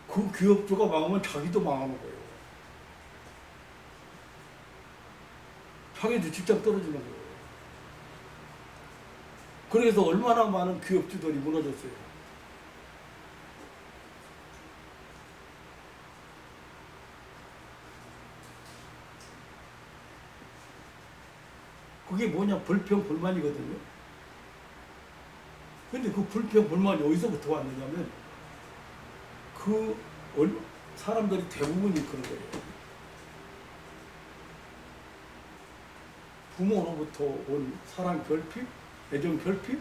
그 기업주가 망하면 자기도 망하는 거예요. 자기도 직장 떨어지는 거예요. 그래서 얼마나 많은 기업주들이 무너졌어요. 그게 뭐냐? 불평불만이거든요. 근데 그 불평불만이 어디서부터 왔느냐면 사람들이 대부분이 그런 거예요. 부모로부터 온 사랑 결핍, 애정 결핍,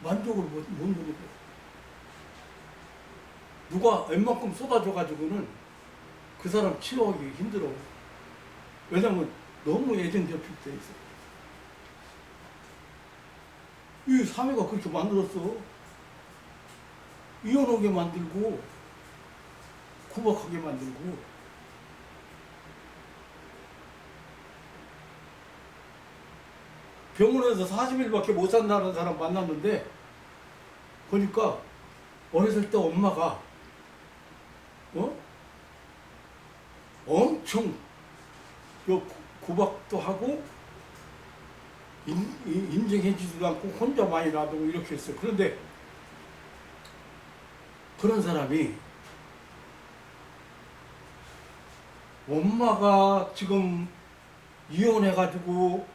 만족을 못 누리는 거예요. 누가 웬만큼 쏟아줘가지고는 그 사람 치료하기 힘들어. 왜냐면 너무 애정 결핍돼 있어. 이 사회가 그렇게 만들었어. 이혼하게 만들고 구박하게 만들고. 병원에서 40일밖에 못 산다는 사람 만났는데 보니까 어렸을 때 엄마가 엄청 구박도 하고 인정해주지도 않고 혼자 많이 놔두고 이렇게 했어요. 그런데 그런 사람이 엄마가 지금 이혼해가지고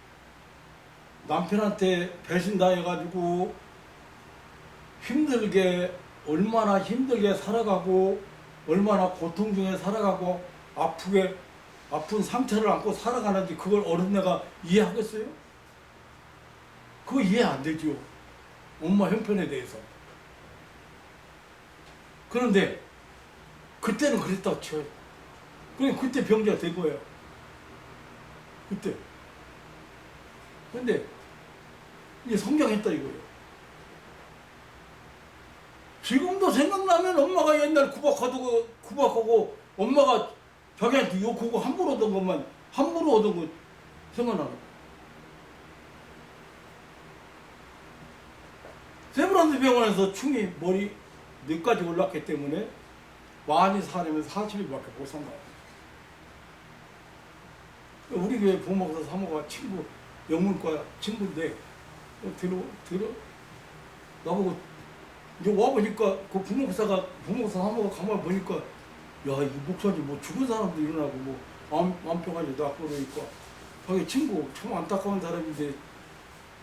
남편한테 배신당해가지고 얼마나 힘들게 살아가고 얼마나 고통 중에 살아가고 아픈 상처를 안고 살아가는지 그걸 어린애가 이해하겠어요? 그거 이해 안 되죠. 엄마 형편에 대해서. 그런데 그때는 그랬다고 쳐요. 그때 병자가 된 거예요. 그때. 근데 이제 성장했다 이거예요. 지금도 생각나면 엄마가 옛날 구박하고 엄마가 자기한테 욕하고 함부로 얻은 거 생각나는 거예요. 세브란스 병원에서 충이 머리 뇌까지 올랐기 때문에 많이 살려면 40일밖에 못 산 거예요. 우리 교회 부목사 사모가 친구, 영문과 친구인데 나보고 이제 와보니까 그 부목사 사모가 가만히 보니까 야, 이 목사님 뭐 죽은 사람도 일어나고 뭐 암병아리 낫고 그러니까 자기 친구 참 안타까운 사람인데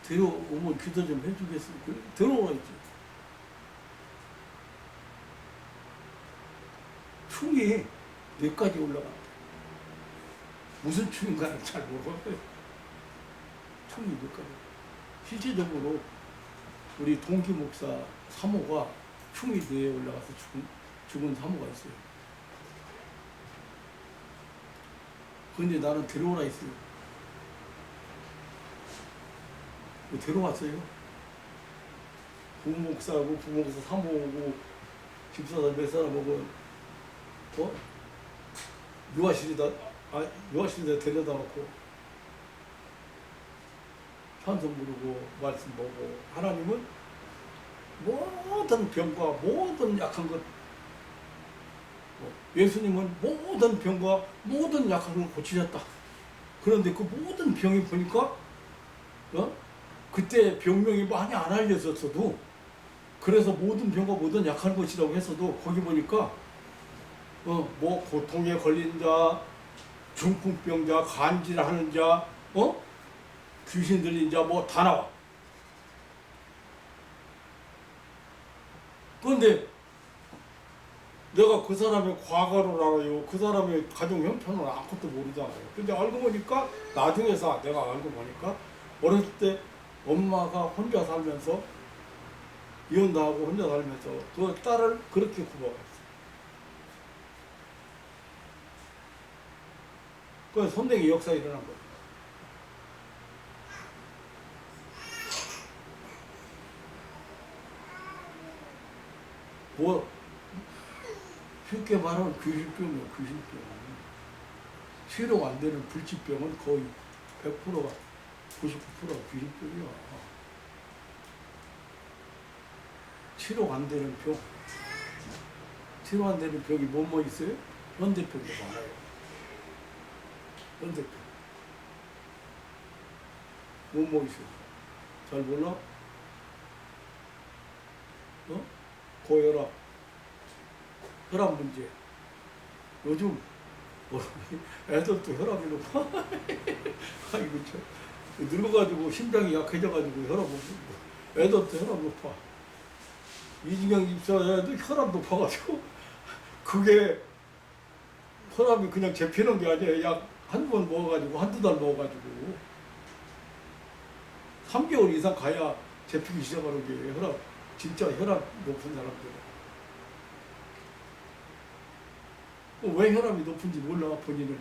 데려오면 기도 좀 해주겠어. 그래, 데려오라 했지. 충이 뇌까지 올라갔대. 무슨 충인가는 잘 모르겠어요. 충이 뇌까지. 실제적으로 우리 동기 목사 사모가 충이 뇌에 올라가서 죽은 사모가 있어요. 근데 나는 데려오라 했어요. 데려왔어요. 부목사하고 부목사 사모하고 집사람 몇 사람 오고 유아실에다 데려다 놓고 찬송 부르고 말씀 보고 하나님은 모든 병과 모든 약한 것 예수님은 모든 병과 모든 약한 걸 고치셨다. 그런데 그 모든 병이 보니까 그때 병명이 많이 안 알려졌어도 그래서 모든 병과 모든 약한 것이라고 했어도 거기 보니까 뭐 고통에 걸린 자, 중풍병자, 간질하는 자, 귀신 들린 자 뭐 다 나와. 그런데 내가 그 사람의 과거를 알아요. 그 사람의 가정 형편을 아무것도 모르잖아요. 근데 알고 보니까 나중에서 내가 알고 보니까 어렸을 때 엄마가 혼자 살면서 이혼도 하고 혼자 살면서 그 딸을 그렇게 굽어갔어. 그 선생의 역사에 일어난 거예요. 뭐 쉽게 말하면 귀신병이에요. 귀신병. 치료가 안 되는 불치병은 거의 100%가 99%가 귀신병이야. 치료가 안 되는 병. 치료 안 되는 병이 뭐 있어요? 현대병이 많아요. 현대병. 뭐 있어요? 잘 몰라? 고혈압, 혈압 문제. 요즘 애들도 혈압이 높아. 아이고 참 늙어가지고 심장이 약해져가지고 혈압 높고 애들도 혈압 높아. 이진경 집사도 혈압 높아가지고 그게 혈압이 그냥 재피는 게 아니에요. 약 한 번 먹어가지고 한두 달 먹어가지고 3개월 이상 가야 재피기 시작하는 게 혈압. 진짜 혈압 높은 사람들. 왜 혈압이 높은지 몰라, 본인은.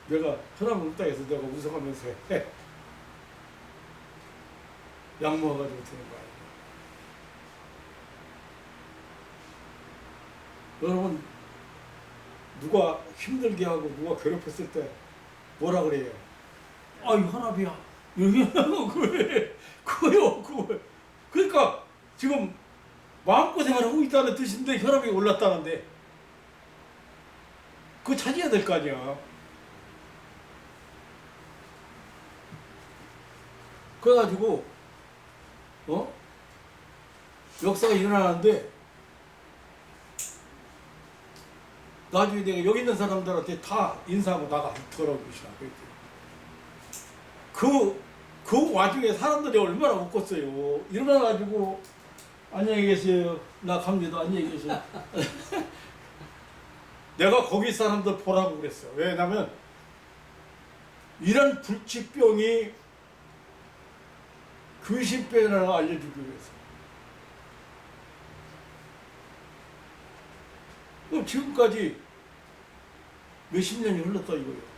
내가 혈압이 높다 해서 내가 웃어가면서 해. 약 먹어가지고 되는 거야. 여러분, 누가 힘들게 하고 누가 괴롭혔을 때 뭐라 그래요? 아이, 혈압이야. 그거요. 그러니까 지금 마음고생을 하고 있다는 뜻인데 혈압이 올랐다는데 그거 찾아야 될 거 아니야. 그래가지고 역사가 일어나는데 나중에 내가 여기 있는 사람들한테 다 인사하고 나가 더러우시나 그 와중에 사람들이 얼마나 웃겼어요. 일어나가지고 안녕히 계세요. 나 갑니다. 안녕히 계세요. 내가 거기 사람들 보라고 그랬어. 왜냐면 이런 불치병이 귀신병이라는 걸 알려주기 위해서. 그럼 지금까지 몇십 년이 흘렀다 이거예요.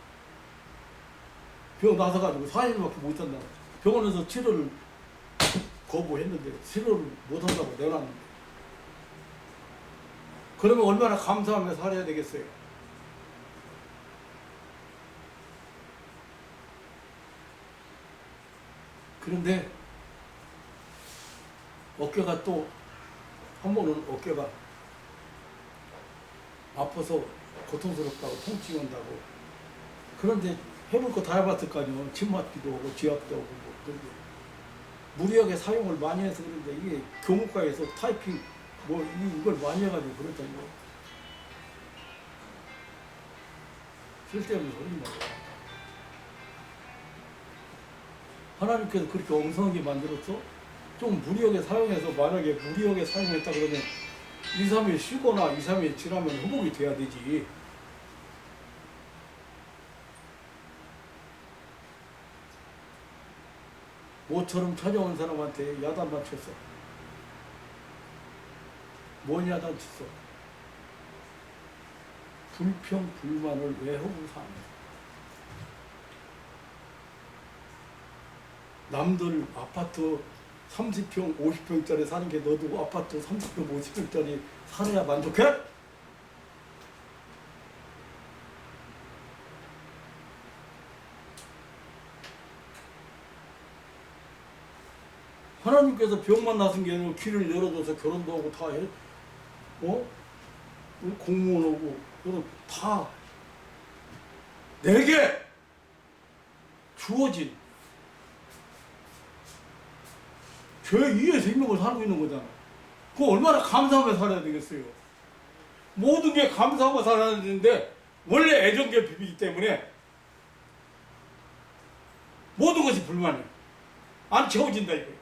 병 나서가지고 4일밖에 못 한다. 병원에서 치료를 거부했는데 치료를 못 한다고 내놨는데. 그러면 얼마나 감사하며 살아야 되겠어요. 그런데 어깨가 또 한 번은 어깨가 아파서 고통스럽다고 통증이 온다고. 그런데 해볼 거 다 해봤을 거 아니에요. 침 맞기도 하고 쥐약도 하고 뭐 그런데 무리하게 사용을 많이 해서 그런데 이게 교무과에서 타이핑 뭐 이걸 많이 해가지고 그랬다니요. 쓸데없는 소리인 거예요. 하나님께서 그렇게 엉성하게 만들었어? 좀 무리하게 사용해서 만약에 무리하게 사용했다 그러면 2, 3일 쉬거나 2, 3일 지나면 회복이 돼야 되지. 모처럼 찾아온 사람한테 야단만 쳤어. 뭔 야단 쳤어? 불평, 불만을 왜 하고 사냐. 남들 아파트 30평, 50평짜리 사는 게 너도 아파트 30평, 50평짜리 살아야 만족해? 하나님께서 병만 나선 게 아니라 길을 열어줘서 결혼도 하고 다 해. 공무원 오고 그럼 다 내게 주어진 죄 위의 생명을 살고 있는 거잖아. 그거 얼마나 감사하며 살아야 되겠어요. 모든 게 감사하며 살아야 되는데 원래 애정결핍이기 때문에 모든 것이 불만해. 안 채워진다 이거예요.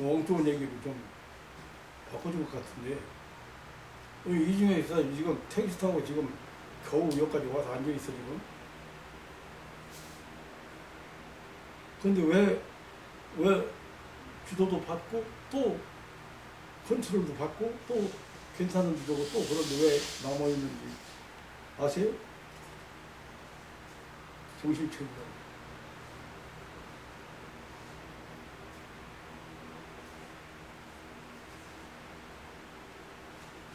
엉뚱한 얘기를 좀 바꿔줄 것 같은데 이 중에서 지금 택시 타고 지금 겨우 여기까지 와서 앉아있어 지금. 근데 왜 주도도 받고 또 컨트롤도 받고 또 괜찮은지 저거 또 그런데 왜 남아있는지 아세요? 정신 차리라고.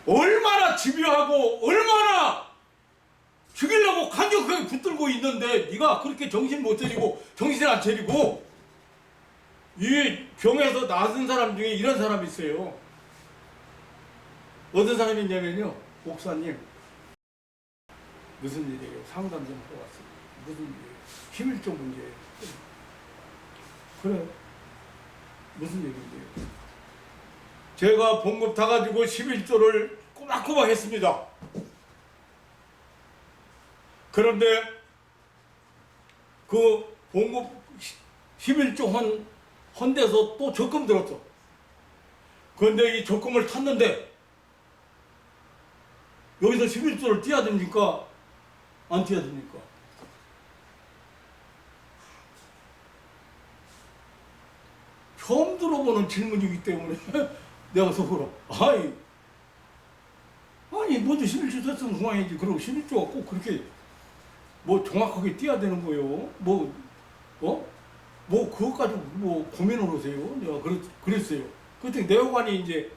얼마나 집요하고 얼마나 죽이려고 간격하게 붙들고 있는데 네가 그렇게 정신 못 차리고 정신 안 차리고 이 병에서 나은 사람 중에 이런 사람이 있어요. 어떤 사람이냐면요. 목사님 무슨 일이에요? 상담 좀 하러 왔어요. 무슨 일이에요? 11조 문제예요. 그래 무슨 얘기인데요? 제가 봉급 다 가지고 11조를 꼬박꼬박 했습니다. 그런데 그 봉급 11조 한 데서 또 적금 들었어. 그런데 이 적금을 탔는데 여기서 11조를 떼야 됩니까? 안 떼야 됩니까? 처음 들어보는 질문이기 때문에 내가 속으로 아니 먼저 11조 됐으면 그만이지. 그리고 11조가 꼭 그렇게 뭐 정확하게 떼야 되는 거예요. 뭐 그것 가지고 뭐 고민을 하세요. 내가 그랬어요. 그때 내후관이 이제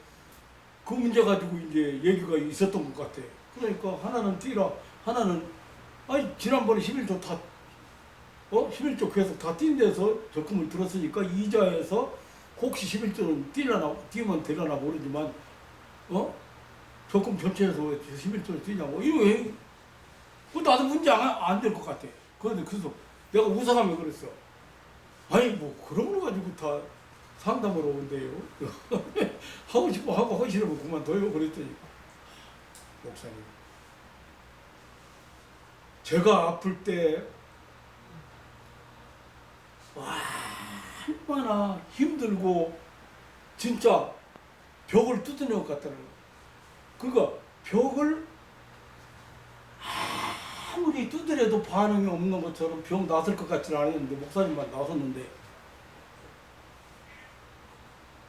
그 문제 가지고 이제 얘기가 있었던 것 같아. 그러니까 하나는 띄라, 하나는 지난번에 11조 다 11조 계속 다 띈 데서 적금을 들었으니까 이자에서 혹시 11조는 띄면 되려나 모르지만 적금 전체에서 11조를 띄냐고 이거 나도 문제 안 될 것 같아. 그래서 내가 웃어가며 그랬어. 뭐 그런 거 가지고 다 상담으로 온대요. 하고 싶어 하고 하기 싫으면 그만둬요. 그랬더니 목사님 제가 아플 때 얼마나 힘들고 진짜 벽을 뚫는 것 같다는 거예요. 그러니까 벽을 아무리 두드려도 반응이 없는 것처럼 병 나설 것 같지는 않았는데 목사님만 나섰는데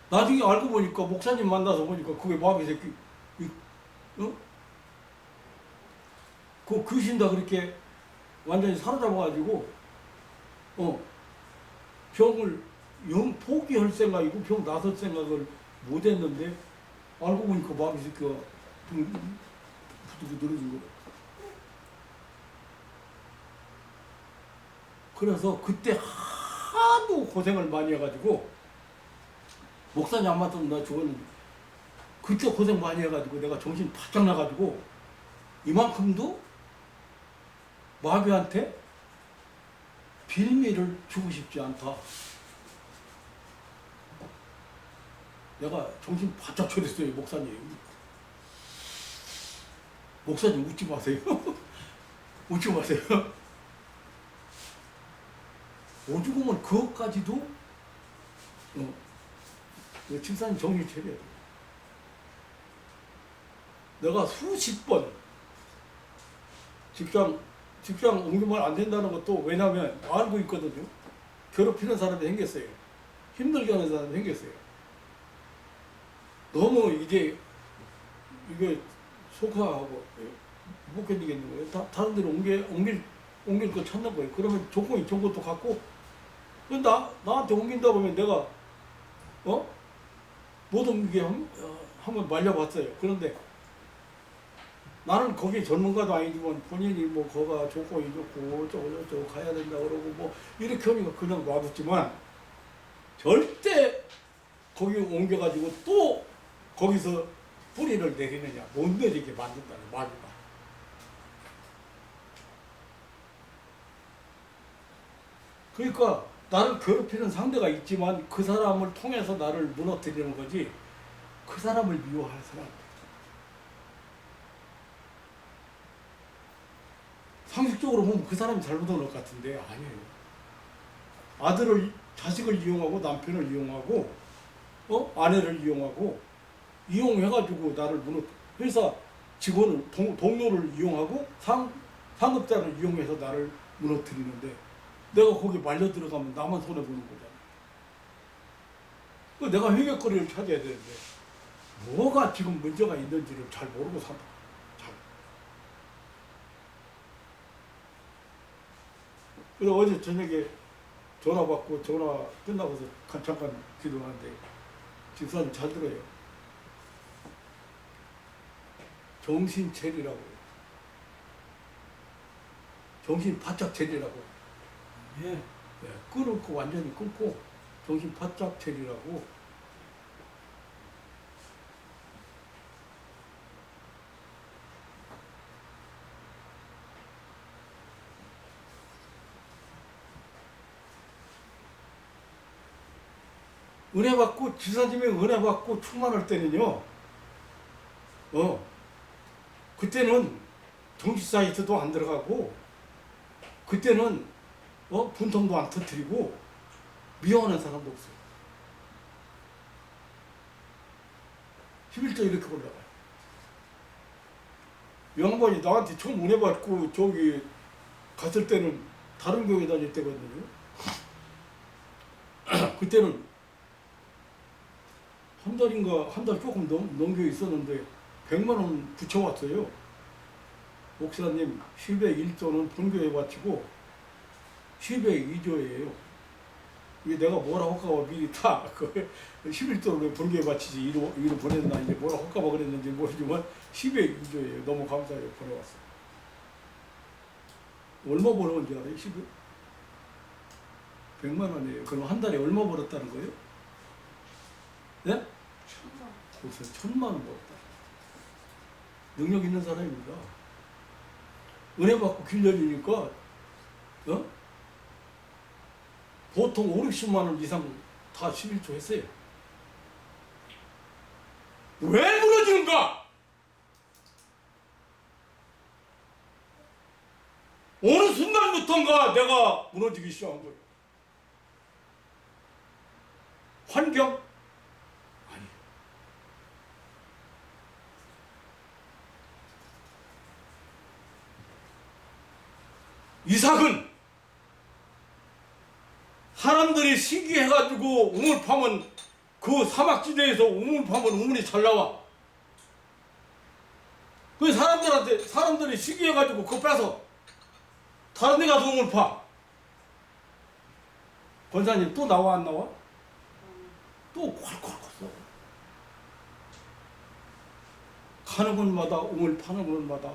나중에 알고 보니까 목사님 만나서 보니까 그게 마귀 새끼 그 귀신 다 그렇게 완전히 사로잡아가지고 병을 포기할 생각이고 병 나설 생각을 못 했는데 알고 보니까 마귀 새끼가 부두고 늘어진 거예요. 그래서 그때 하도 고생을 많이 해가지고 목사님 안 맞으면 나 죽었는데 그때 고생 많이 해가지고 내가 정신 바짝 나가지고 이만큼도 마귀한테 빌미를 주고 싶지 않다. 내가 정신 바짝 차렸어요. 목사님 웃지 마세요. 웃지 마세요. 오죽하면 그것까지도 집사님 정신 차려야 돼. 내가 수십 번 직장 옮기면 안 된다는 것도 왜냐면 알고 있거든요. 괴롭히는 사람이 생겼어요. 힘들게 하는 사람이 생겼어요. 너무 이게 속하고 못 견디겠는 거예요. 다른 데로 옮길 거 찾는 거예요. 그러면 조건이 좋은 것도 갖고 나한테 옮긴다 보면 내가 모든 게 한번 말려봤어요. 그런데 나는 거기 전문가도 아니지만 본인이 뭐 거가 조건이 좋고 어쩌고 가야 된다 그러고 뭐 이렇게 하니까 그냥 놔뒀지만 절대 거기 옮겨가지고 또 거기서 뿌리를 내리느냐 못 내리게 만든다는 말이다. 그러니까 나를 괴롭히는 상대가 있지만 그 사람을 통해서 나를 무너뜨리는 거지 그 사람을 미워할 사람. 상식적으로 보면 그 사람이 잘못한 것 같은데 아니에요. 아들을 자식을 이용하고 남편을 이용하고 아내를 이용하고 이용해가지고 나를 회사 직원을 동료를 이용하고 상급자를 이용해서 나를 무너뜨리는데 내가 거기 말려 들어가면 나만 손해 보는 거잖아. 내가 해결거리를 찾아야 되는데 뭐가 지금 문제가 있는지를 잘 모르고 산다. 그래서 어제 저녁에 전화 받고 전화 끝나고서 잠깐 기도하는데 집사님 잘 들어요. 정신체리라고요. 정신 바짝 체리라고. 예. 끊고 완전히 끊고 정신 바짝 체리라고. 은혜 받고 지사님의 은혜 받고 충만할 때는요. 그때는 정치 사이트도 안 들어가고 그때는 분통도 안 터뜨리고 미워하는 사람도 없어요. 11조 이렇게 올라가요. 양반이 나한테 처음 은혜 받고 저기 갔을 때는 다른 교회 다닐 때거든요. 그때는 한 달 조금 넘겨 있었는데 100만 원 붙여왔어요. 목사님 10에 1조는 본교에 바치고 10에 2조예요. 이게 내가 뭐라 할까봐 미리 다 11조를 왜 본교에 바치지 이로 보냈나 이제 뭐라 할까봐 그랬는지 모르지만 10에 2조예요. 너무 감사해요. 보내왔어요. 얼마 벌어온지 알아요? 10에? 100만 원이에요. 그럼 한 달에 얼마 벌었다는 거예요? 네? 무슨 1000만 원 벌었다. 능력 있는 사람입니다. 은혜 받고 길 열리니까 보통 5, 60만 원 이상 다 11조 했어요. 왜 무너지는가? 어느 순간부터인가 내가 무너지기 시작한 거예요. 환경? 아니. 이삭은 사람들이 시기해가지고 우물 파면 그 사막지대에서 우물 파면 우물이 잘 나와. 그 사람들이 시기해가지고 그거 빼서 다른 데 가서 우물 파. 권사님 또 나와 안 나와? 또 콸콸콸 써. 가는 곳마다 우물 파는 곳마다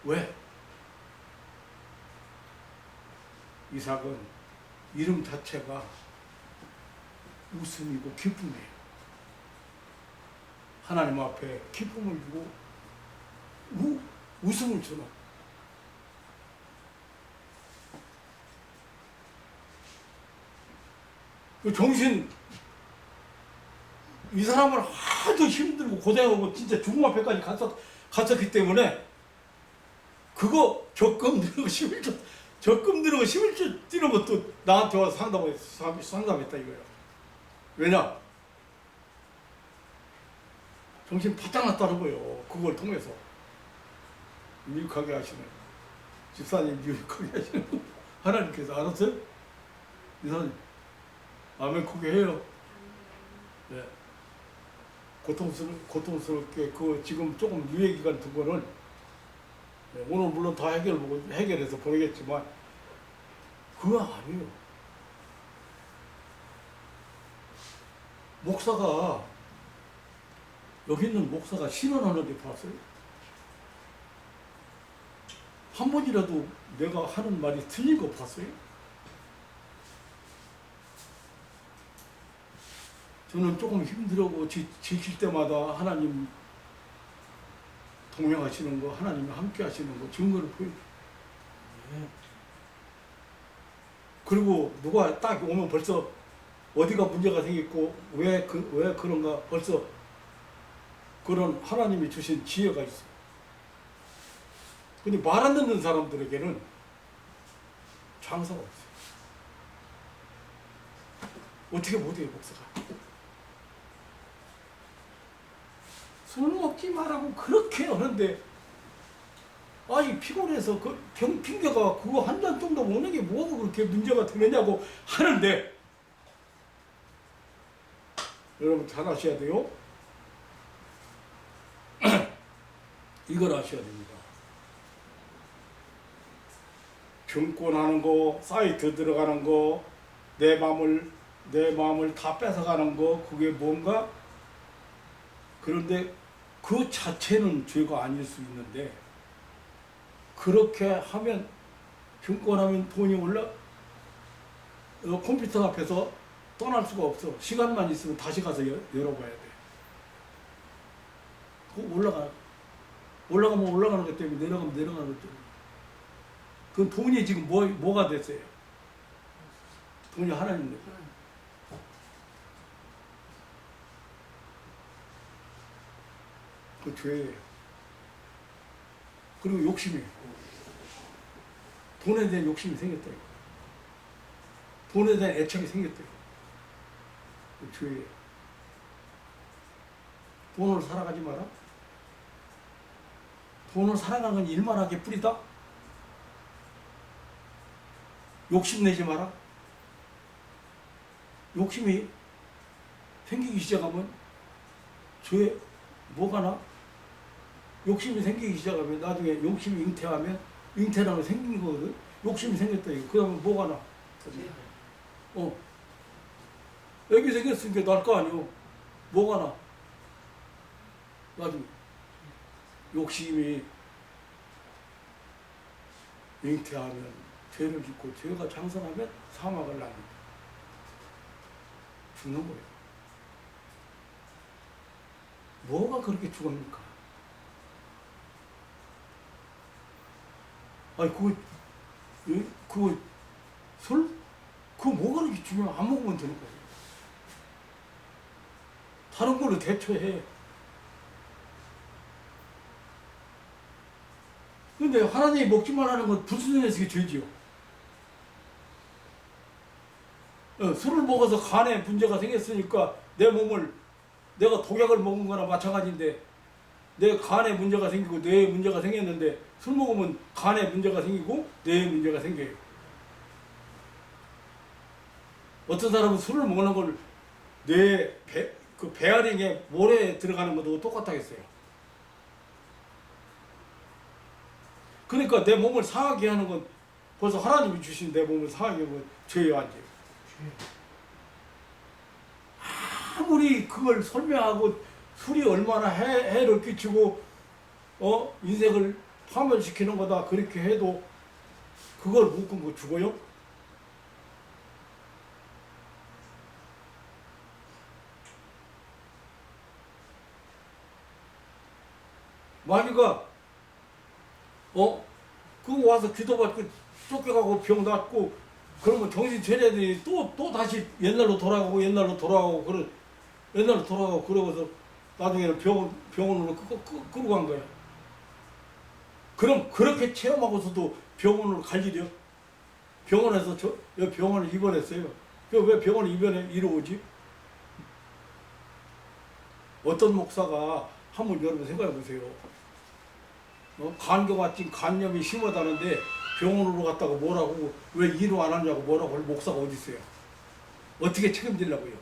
왜? 이삭은 이름 자체가 웃음이고 기쁨이에요. 하나님 앞에 기쁨을 주고 웃음을 주는. 그 정신 이 사람을 하도 힘들고 고생하고 진짜 죽음 앞에까지 갔었기 때문에 그거 적금 들고 11조 뛰는 것도 나한테 와서 상담했다 이거야. 왜냐? 정신 바짝 났다는 거예요. 그걸 통해서 유익하게 하시는 집사님 유익하게 하시는 하나님께서 알았어요? 이사님 아멘 크게 해요. 네. 고통스럽게 그 지금 조금 유예 기간 두 번을 네, 오늘 물론 다 해결해서 보내겠지만 그거 아니에요. 목사가 여기 있는 목사가 신원하는데 봤어요? 한 번이라도 내가 하는 말이 틀린 거 봤어요? 저는 조금 힘들고 지킬 때마다 하나님 동행하시는 거, 하나님이 함께 하시는 거 증거를 보여줘요. 그리고 누가 딱 오면 벌써 어디가 문제가 생겼고 왜 그런가 벌써 그런 하나님이 주신 지혜가 있어요. 근데 말 안 듣는 사람들에게는 장사가 없어요. 어떻게 못해요, 목사가? 술 먹지 말라고 그렇게 하는데 아니 피곤해서 그 핑계가 그거 한 잔 정도 먹는 게 뭐가 그렇게 문제가 되느냐고 하는데 여러분 잘 아셔야 돼요. 이걸 아셔야 됩니다. 증권하는 거, 사이트 들어가는 거, 내 마음을 다 뺏어가는 거, 그게 뭔가? 그런데 그 자체는 죄가 아닐 수 있는데 그렇게 하면 증권하면 돈이 올라 컴퓨터 앞에서 떠날 수가 없어. 시간만 있으면 다시 가서 열어봐야 돼. 올라가면 올라가는 것 때문에 내려가면 내려가는 것 때문에. 그 돈이 지금 뭐가 됐어요? 돈이 하나님 내. 그 죄예요. 그리고 욕심이. 돈에 대한 욕심이 생겼다. 돈에 대한 애착이 생겼다. 그 죄예요. 돈으로 살아가지 마라. 돈을 살아가는 건 일만하게 뿌리다. 욕심내지 마라. 욕심이 생기기 시작하면 죄 뭐가 나? 욕심이 생기기 시작하면 나중에 욕심이 잉태라는 게 생긴 거거든. 욕심이 생겼다 이거. 그러면 뭐가 나? 애기 생겼으니까 날 거 아니오. 뭐가 나? 나중에 욕심이 잉태하면 죄를 짓고 죄가 장성하면 사망을 낳는다. 죽는 거예요. 뭐가 그렇게 죽습니까? 아니 그거 술? 그거 뭐가 그렇게 중요해? 안 먹으면 되는 거예요. 다른 걸로 대처해. 근데 하나님이 먹지 말라는 건 불순종해서 죄지요. 술을 먹어서 간에 문제가 생겼으니까 내 몸을 내가 독약을 먹은 거나 마찬가지인데 내 간에 문제가 생기고 뇌에 문제가 생겼는데 술 먹으면 간에 문제가 생기고 뇌에 문제가 생겨요. 어떤 사람은 술을 먹는 걸 뇌 그 배아량에 모래 들어가는 것도 똑같아겠어요. 그러니까 내 몸을 상하게 하는 건 벌써 하나님이 주신 내 몸을 상하게 하는 건 죄예요, 안 죄예요? 아무리 그걸 설명하고 술이 얼마나 해를 끼치고 인생을 파멸시키는 거다 그렇게 해도 그걸 못 끊고 죽어요? 마귀가 그거 와서 기도받고 쫓겨가고 병 낫고 그러면 정신 차려야지 또 다시 옛날로 돌아가고 그러고서 나중에는 병원으로 끌고 간 거야. 그럼 그렇게 체험하고서도 병원으로 갈 일이요? 병원에서 병원을 입원했어요. 왜 병원을 이러오지? 어떤 목사가 한번 여러분 생각해 보세요. 간경화증 간염이 심하다는데 병원으로 갔다가 뭐라고 왜 이로 안 하냐고 뭐라고 할 목사가 어디 있어요? 어떻게 책임지려고요?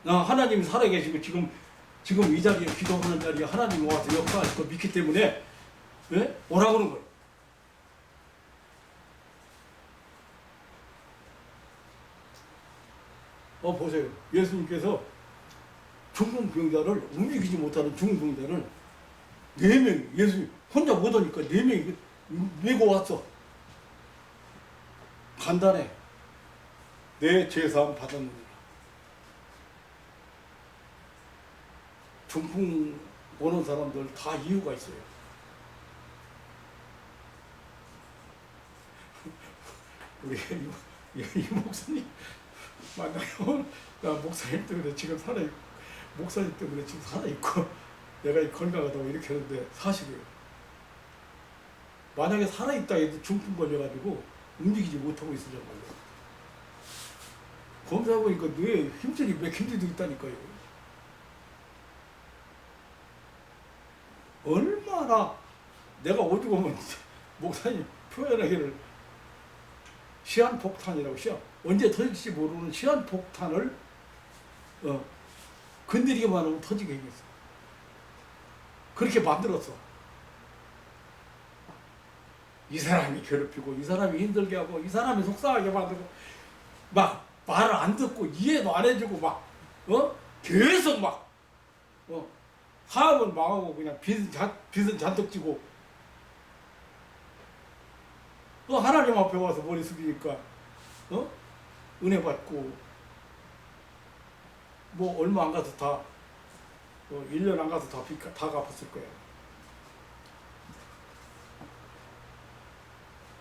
하나님이 살아계시고 지금 이 자리에 기도하는 자리에 하나님이 와서 역사하실 거 믿기 때문에 오라고 그러는 거예요. 보세요. 예수님께서 중풍병자를 움직이지 못하는 중풍병자를 4명이 예수님 혼자 못 오니까 4명이 메고 왔어. 간단해. 내 죄사함 받았느니라. 중풍 오는 사람들 다 이유가 있어요. 우리 이 목사님 만나요. 나 목사님 때문에 지금 살아있고 목사님 때문에 지금 살아있고 내가 건강하다고 이렇게 하는데 사실이에요. 만약에 살아있다 해도 중풍 걸려가지고 움직이지 못하고 있으란 말이에요. 검사해보니까 뇌에 힘줄이 맥힌지도 있다니까요. 얼마나 내가 오죽 오면 목사님 표현하기를 시한폭탄이라고 언제 터질지 모르는 시한폭탄을 건드리기만 하면 터지게 생겼어. 그렇게 만들었어. 이 사람이 괴롭히고 이 사람이 힘들게 하고 이 사람이 속상하게 만들고 막 말을 안 듣고 이해도 안 해주고 막 계속 막 사업은 망하고 그냥 빚은 잔뜩 지고 또 하나님 앞에 와서 머리 숙이니까 은혜 받고 뭐 얼마 안 가서 다 1년 안 가서 다 갚았을 거예요.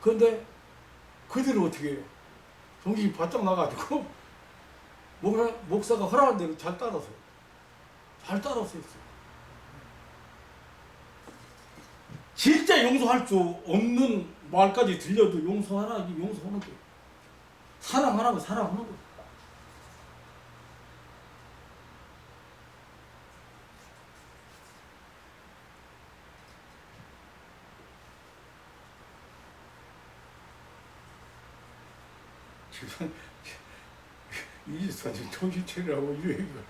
그런데 그들은 어떻게 해요? 정신이 바짝 나가지고 목사가 허락한 대로 잘 따라서 했어요. 진짜 용서할 수 없는 말까지 들려도 용서하라니 용서하는 거예요. 사랑하라고 사랑하는 거예요. 지금 이지사님 정신 차리라고 이 얘기가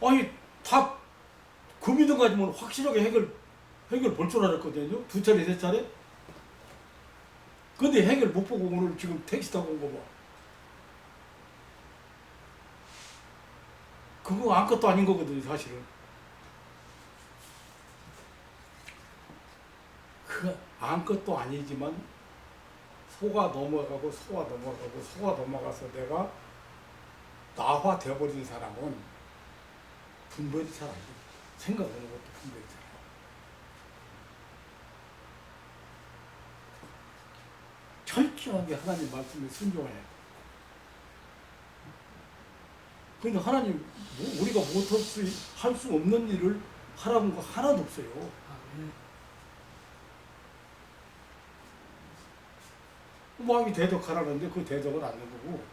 아니 다 그 믿음 가지면 확실하게 해결 볼 줄 알았거든요. 2차례 3차례. 근데 해결 못 보고 오늘 지금 택시 타고 온 거 봐. 그거 아무것도 아닌 거거든요, 사실은. 그 아무것도 아니지만 소가 넘어가서 내가 나화 되어버린 사람은 분별이 잘 안 돼. 생각하는 것도 분별이 잘 안 돼. 철저하게 하나님 말씀에 순종해야 돼. 근데 하나님 우리가 할 수 없는 일을 하라는 거 하나도 없어요. 마음이 대적하라는데 그 대적을 안 하는 거고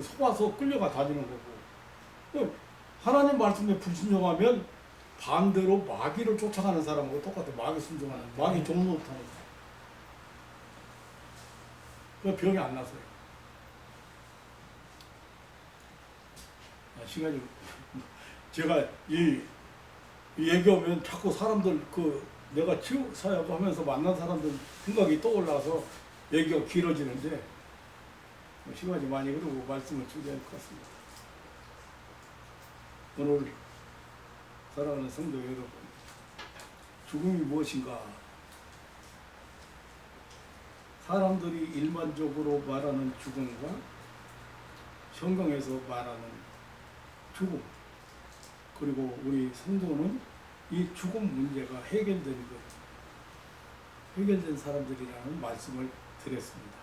속아서 끌려가 다니는 거고 하나님 말씀에 불순종하면 반대로 마귀를 쫓아가는 사람하고 똑같아. 마귀 순종하는 마귀 종로 못하는 거야. 그 병이 안 나서요. 시간이 제가 이 얘기하면 자꾸 사람들 내가 치유 사역 하면서 만난 사람들 생각이 떠올라서 얘기가 길어지는데 시간이 많이 흐르고 말씀을 줄여야 할 것 같습니다. 오늘 사랑하는 성도 여러분, 죽음이 무엇인가? 사람들이 일반적으로 말하는 죽음과 성경에서 말하는 죽음, 그리고 우리 성도는 이 죽음 문제가 해결된 사람들이라는 말씀을 드렸습니다.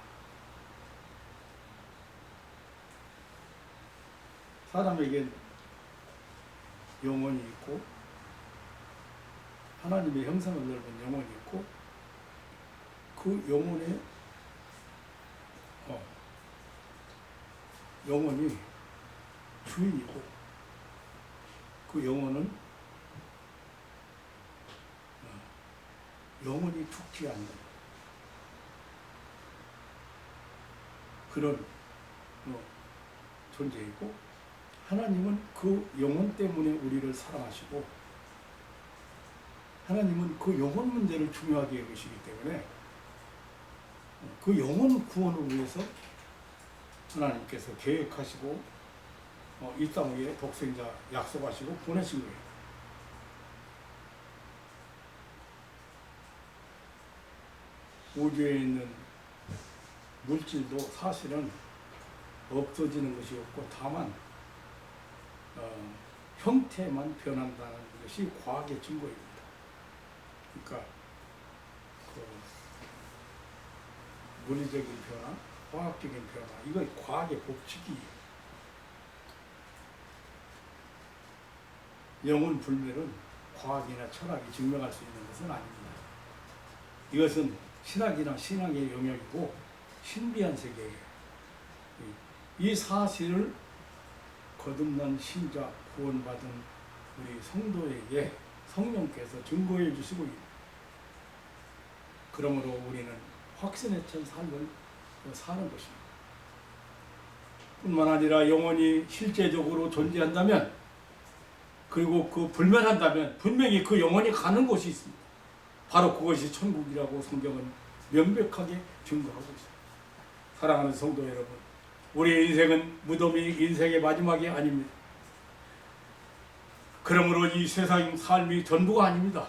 사람에겐 영혼이 있고 하나님의 형상을 넓은 영혼이 있고 그 영혼의 영혼이 주인이고 그 영혼은 영원히 죽지 않는 그런 존재이고 하나님은 그 영혼 때문에 우리를 사랑하시고 하나님은 그 영혼 문제를 중요하게 여기시기 때문에 그 영혼 구원을 위해서 하나님께서 계획하시고 이 땅 위에 독생자 약속하시고 보내신 거예요. 우주에 있는 물질도 사실은 없어지는 것이 없고 다만 형태만 변한다는 것이 과학의 증거입니다. 그러니까 물리적인 변화, 과학적인 변화, 이건 과학의 법칙이에요. 영혼 불멸은 과학이나 철학이 증명할 수 있는 것은 아닙니다. 이것은 신학이나 신앙의 영역이고 신비한 세계예요. 이 사실을 거듭난 신자, 구원받은 우리 성도에게 성령께서 증거해 주시고 있습니다. 그러므로 우리는 확신에 찬 삶을 사는 것입니다. 뿐만 아니라 영혼이 실제적으로 존재한다면, 그리고 그 불멸한다면 분명히 그 영혼이 가는 곳이 있습니다. 바로 그것이 천국이라고 성경은 명백하게 증거하고 있습니다. 사랑하는 성도 여러분, 우리의 인생은 무덤이 인생의 마지막이 아닙니다. 그러므로 이 세상 삶이 전부가 아닙니다.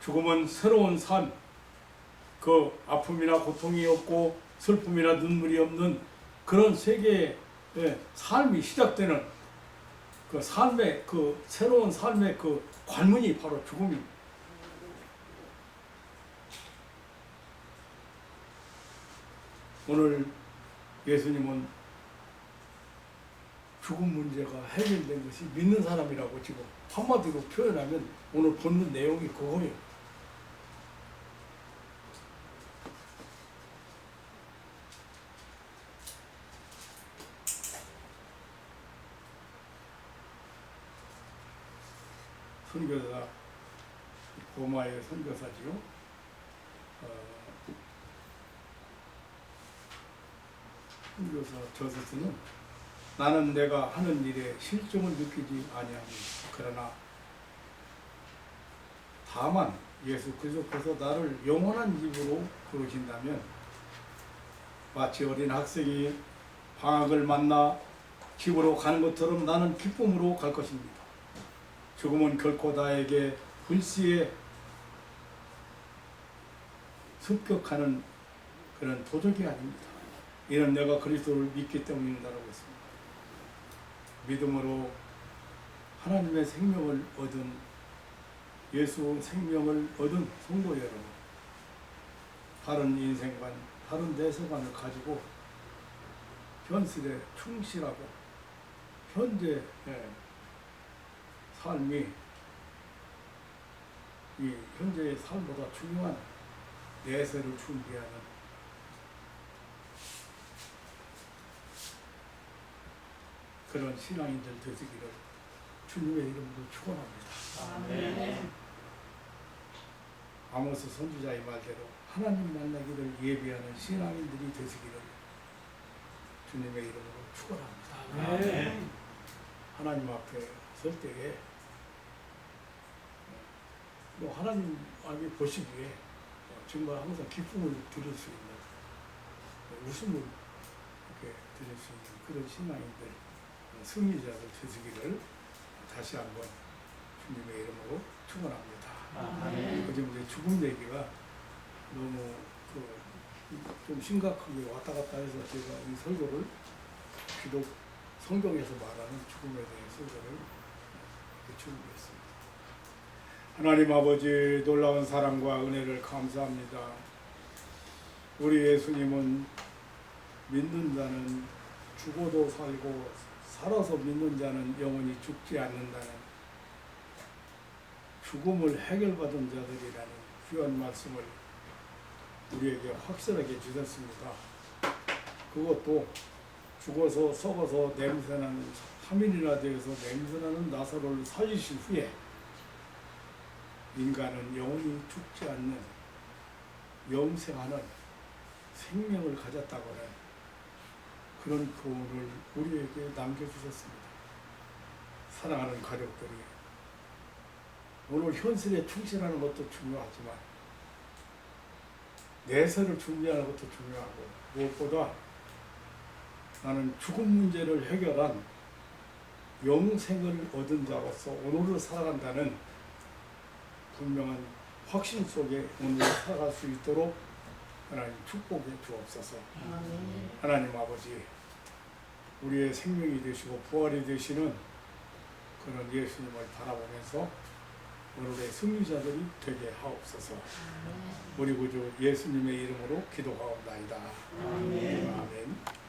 죽음은 새로운 삶, 그 아픔이나 고통이 없고 슬픔이나 눈물이 없는 그런 세계의 삶이 시작되는 그 삶의 그 새로운 삶의 그 관문이 바로 죽음입니다. 오늘 예수님은 죽음 문제가 해결된 것이 믿는 사람이라고 지금 한마디로 표현하면 오늘 본문 내용이 그거예요. 선교사, 고마의 선교사지요. 선교사 저서스는 나는 내가 하는 일에 실정을 느끼지 아니하니 그러나 다만 예수 그리스도께서 나를 영원한 집으로 부르신다면 마치 어린 학생이 방학을 만나 집으로 가는 것처럼 나는 기쁨으로 갈 것입니다. 죽음은 결코 나에게 불시에 습격하는 그런 도적이 아닙니다. 이는 내가 그리스도를 믿기 때문이라고 했습니다. 믿음으로 하나님의 생명을 얻은, 예수 생명을 얻은 성도 여러분, 다른 인생관, 다른 내세관을 가지고 현실에 충실하고 현재 삶이 이 현재의 삶보다 중요한 내세를 준비하는 그런 신앙인들 되시기를 주님의 이름으로 축원합니다. 아멘. 아모스 선지자의 말대로 하나님 만나기를 예비하는 신앙인들이 되시기를 주님의 이름으로 축원합니다. 아멘. 하나님 앞에 설 때에 하나님 앞에 보시기에 정말 항상 기쁨을 드릴 수 있는, 웃음을 이렇게 드릴 수 있는 그런 신앙인들, 승리자들 되시기를 다시 한번 주님의 이름으로 축원합니다. 아멘. 요즘 이제 죽음 얘기가 너무 좀 심각하게 왔다 갔다 해서 제가 이 설교를 기독 성경에서 말하는 죽음에 대한 설교를 준비했습니다. 하나님 아버지 놀라운 사랑과 은혜를 감사합니다. 우리 예수님은 믿는 자는 죽어도 살고 살아서 믿는 자는 영원히 죽지 않는다는 죽음을 해결받은 자들이라는 귀한 말씀을 우리에게 확실하게 주셨습니다. 그것도 죽어서 썩어서 냄새나는 3일이나 되어서 냄새나는 나사로를 살리신 후에 인간은 영원히 죽지 않는 영생하는 생명을 가졌다고 하는 그런 교훈을 우리에게 남겨주셨습니다. 사랑하는 가족들이 오늘 현실에 충실하는 것도 중요하지만 내세를 준비하는 것도 중요하고 무엇보다 나는 죽음 문제를 해결한 영생을 얻은 자로서 오늘을 살아간다는 분명한 확신 속에 오늘을 살아갈 수 있도록 하나님 축복해 주옵소서. 하나님 아버지, 우리의 생명이 되시고 부활이 되시는 그런 예수님을 바라보면서 오늘의 승리자들이 되게 하옵소서. 우리 구주 예수님의 이름으로 기도하옵나이다. 아멘.